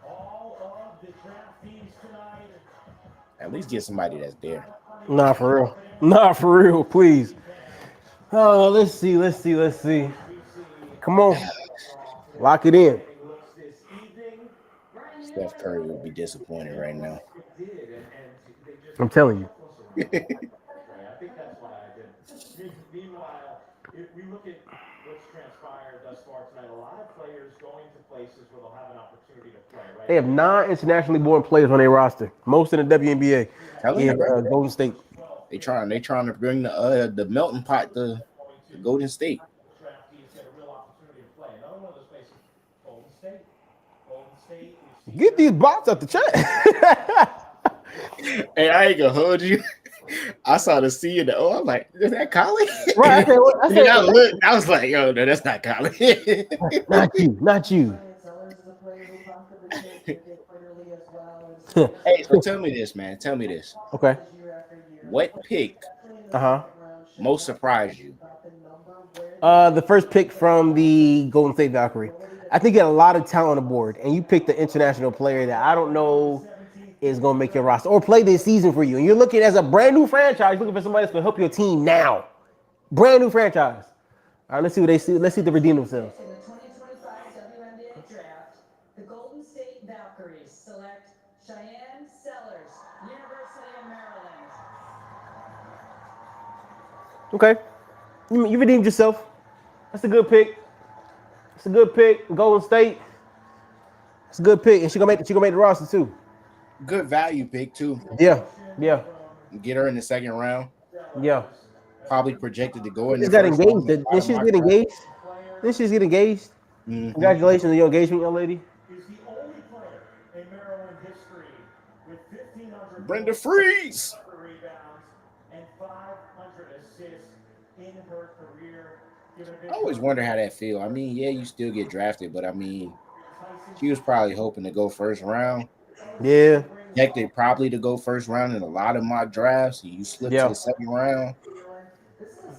Speaker 4: All of the draft teams tonight.
Speaker 1: At least get somebody that's there.
Speaker 2: Nah, for real, please. Oh, let's see. Come on, lock it in.
Speaker 1: Steph Curry would be disappointed right now.
Speaker 2: I'm telling you.
Speaker 6: I think that's why I did. Meanwhile, if we look at what's transpired thus far tonight, a lot of players going to places where they'll have an opportunity to play, right?
Speaker 2: They have 9 internationally born players on their roster, most in the WNBA.
Speaker 1: Tell you, bro.
Speaker 2: Golden State.
Speaker 1: They trying to bring the melting pot to Golden State.
Speaker 4: Draftees get a real opportunity to play. Another one of those places, Golden State. Golden State.
Speaker 2: Get these bots out the chat.
Speaker 1: Hey, I ain't gonna hold you. I saw the C and the O. I'm like, is that Colin?
Speaker 2: Right.
Speaker 1: I was like, yo, no, that's not Colin.
Speaker 2: Not you.
Speaker 3: Sellers is a player who possibly could get quarterly as well.
Speaker 1: Hey, so tell me this, man. Tell me this.
Speaker 2: Okay.
Speaker 3: Year after year.
Speaker 1: What pick
Speaker 2: Uh-huh.
Speaker 1: most surprised you?
Speaker 2: The first pick from the Golden State Valkyrie. I think you had a lot of talent on the board, and you picked an international player that I don't know is going to make your roster or play this season for you. And you're looking as a brand new franchise, you're looking for somebody that's going to help your team now. Brand new franchise. All right, let's see what they see. Let's see if they redeem themselves.
Speaker 3: In the 2025 WNBA Draft, the Golden State Valkyries select Cheyenne Sellers, University of Maryland.
Speaker 2: Okay. You redeemed yourself. That's a good pick. It's a good pick. Golden State. It's a good pick. And she's gonna make the roster too.
Speaker 1: Good value pick too.
Speaker 2: Yeah.
Speaker 1: Get her in the second round.
Speaker 2: Yeah.
Speaker 1: Probably projected to go in the
Speaker 2: She got
Speaker 1: first
Speaker 2: engaged.
Speaker 1: round.
Speaker 2: Did she get engaged? Did she get engaged?
Speaker 1: Mhm.
Speaker 2: Congratulations on your engagement, young lady.
Speaker 4: Is the only player in Maryland history with 1,500
Speaker 1: Brenda Freeze.
Speaker 4: rebounds and 500 assists in her career.
Speaker 1: I always wonder how that feel. I mean, yeah, you still get drafted, but I mean, she was probably hoping to go first round.
Speaker 2: Yeah.
Speaker 1: Projected probably to go first round in a lot of mock drafts. And you slip to the second round.
Speaker 3: This is a 6'2"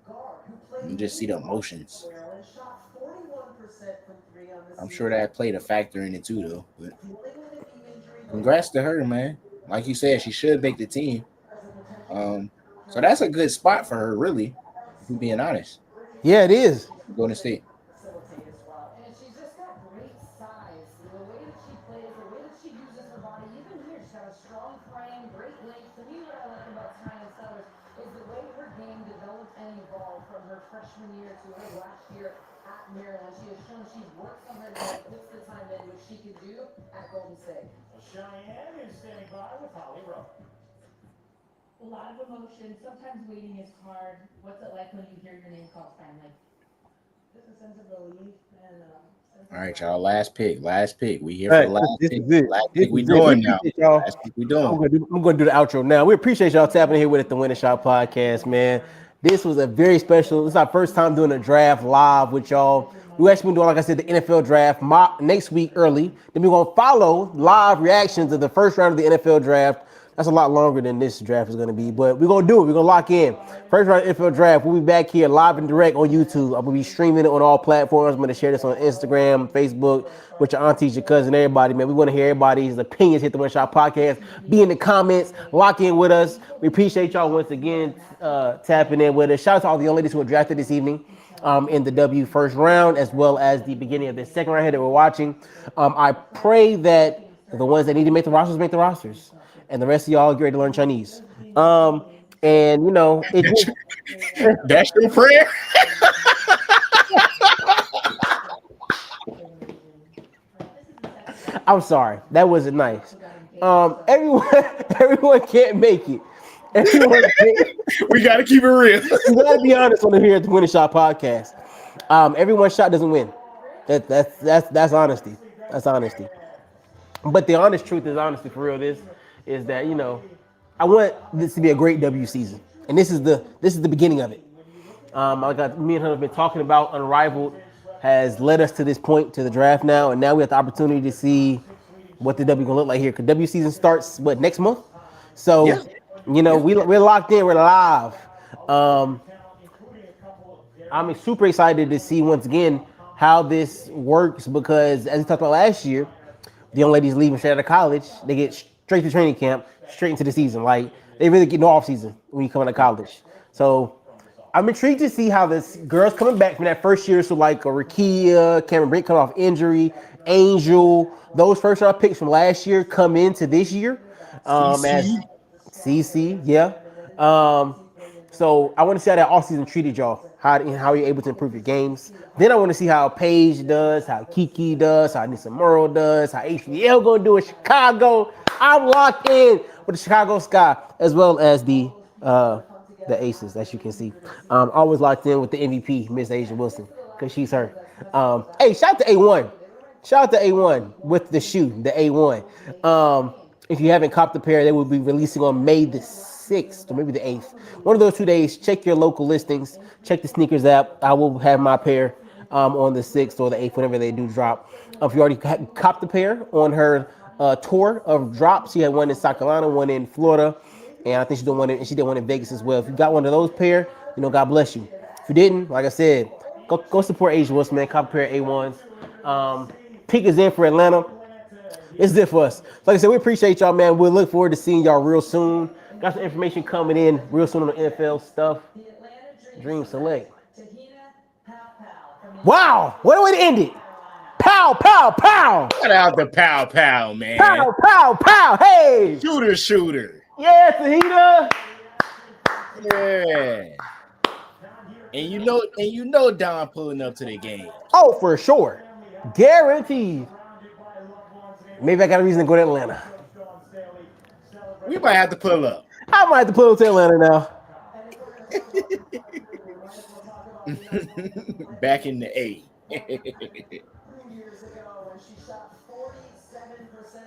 Speaker 3: guard who played
Speaker 1: You just see the emotions.
Speaker 3: Maryland, shot 41% from 3 on the
Speaker 1: I'm
Speaker 3: season.
Speaker 1: sure that played a factor in it too, though. But
Speaker 3: Dealing with a knee injury,
Speaker 1: congrats to her, man. Like you said, she should make the team. So that's a good spot for her, really. If we're being honest.
Speaker 2: Yeah, it is.
Speaker 1: Golden State.
Speaker 3: facilitate as well. And she's just got great size. The way that she plays, the way that she uses her body, even here, she's got a strong frame, great length. To me, what I like about Cheyenne Sellers is the way her game developed and evolved from her freshman year to her last year at Maryland. She has shown she's worked on her game, puts the time in, which she could do at Golden State.
Speaker 4: Cheyenne is standing by with Holly Rowe.
Speaker 5: A lot of emotion. Sometimes waiting is hard. What's it like when you hear your name called finally?
Speaker 3: Just a sense of relief and sense of
Speaker 1: All right, y'all. Last pick. We here
Speaker 2: All
Speaker 1: for the
Speaker 2: right,
Speaker 1: last
Speaker 2: this
Speaker 1: pick.
Speaker 2: is it.
Speaker 1: Last
Speaker 2: This
Speaker 1: pick we
Speaker 2: is it.
Speaker 1: doing
Speaker 2: We
Speaker 1: now.
Speaker 2: appreciate y'all.
Speaker 1: Last pick we doing.
Speaker 2: I'm going to do the outro now. We appreciate y'all tapping in here with it, the Winning Shot Podcast, man. This was a very special. This is our first time doing a draft live with y'all. We actually been doing, like I said, the NFL draft next week early. Then we're going to follow live reactions of the first round of the NFL draft. That's a lot longer than this draft is going to be, but we're going to do it. We're going to lock in. First round NFL draft. We'll be back here live and direct on YouTube. I'm going to be streaming it on all platforms. I'm going to share this on Instagram, Facebook, with your aunties, your cousin, everybody, man. We want to hear everybody's opinions. Hit the One Shot Podcast. Be in the comments. Lock in with us. We appreciate y'all once again tapping in with us. Shout out to all the young ladies who were drafted this evening in the W first round, as well as the beginning of the second round here that we're watching. I pray that the ones that need to make the rosters make the rosters. And the rest of y'all get ready to learn Chinese. And you know,
Speaker 1: That's your prayer.
Speaker 2: I'm sorry, that wasn't nice. Everyone can't make it. Everyone can't.
Speaker 1: We got to keep it real.
Speaker 2: You gotta be honest on the here at the Winning Shot Podcast. Everyone's shot doesn't win. That's honesty. That's honesty. But the honest truth is, honestly, for real, this is that I want this to be a great W season, and this is the beginning of it. Me and her have been talking about Unrivaled has led us to this point to the draft now, and now we have the opportunity to see what the W gonna look like here. Cause W season starts next month, so
Speaker 1: Yeah, yeah.
Speaker 2: we're locked in, we're live. Um, I'm super excited to see once again how this works because as we talked about last year, the young ladies leaving straight out of college, they get straight to training camp, straight into the season. Like they really get no off season when you come out of college. So I'm intrigued to see how this girls coming back from that first year. So like a Rakia, Cameron Brink coming off injury, Angel, those first round picks from last year come into this year. As
Speaker 1: CC.
Speaker 2: CC, yeah. Um, so I want to see how that offseason treated y'all. How you're able to improve your games. Then I want to see how Paige does, how Kiki does, how Nisa Murrow does, how HBL gonna do in Chicago. I'm locked in with the Chicago Sky as well as the Aces, as you can see. Always locked in with the MVP, Miss Asia Wilson, because she's her. Hey, shout out to A1. Shout out to A1 with the shoe, the A1. If you haven't copped the pair, they will be releasing on May the 6th or maybe the 8th. One of those 2 days. Check your local listings. Check the sneakers app. I will have my pair on the 6th or the 8th, whenever they do drop. If you already copped the pair on her tour of drops, she had one in South Carolina, one in Florida, and I think she did one in Vegas as well. If you got one of those pair, God bless you. If you didn't, like I said, go support Asia Wilson, man. Cop a pair of A1s. Peak is in for Atlanta. It's it for us. Like I said, we appreciate y'all, man. We'll look forward to seeing y'all real soon. Got some information coming in real soon on the NFL stuff. Dream Select. Wow, what a way to end it. Pow, pow, pow.
Speaker 1: Shout out the pow pow, man.
Speaker 2: Pow, pow, pow. Hey.
Speaker 1: Shooter.
Speaker 2: Yeah, Tahita.
Speaker 1: Yeah. And you know Don pulling up to the game.
Speaker 2: Oh, for sure. Guaranteed. Maybe I got a reason to go to Atlanta.
Speaker 1: We might have to pull up.
Speaker 2: I might have to pull up to Atlanta now.
Speaker 1: Back in the A.
Speaker 3: 2 years ago, when she shot 47%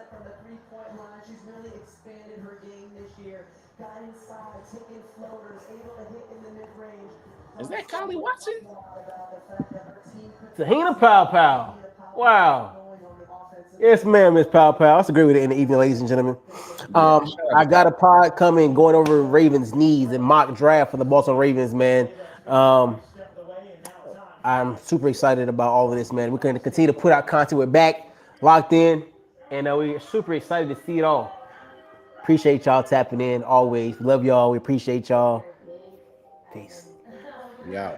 Speaker 3: from the three-point line. She's really expanded her game this year. Got inside, taking floaters, able to hit in the mid-range.
Speaker 1: Is that Kylie Watson?
Speaker 2: Tahina Pow Pow. Wow. Yes, ma'am, Miss Pow Pow. That's a great way to end the evening, ladies and gentlemen. I got a pod coming, going over Ravens' needs and mock draft for the Baltimore Ravens, man. I'm super excited about all of this, man. We're going to continue to put out content. We're back, locked in, and we're super excited to see it all. Appreciate y'all tapping in always. Love y'all. We appreciate y'all. Peace.
Speaker 1: Yeah.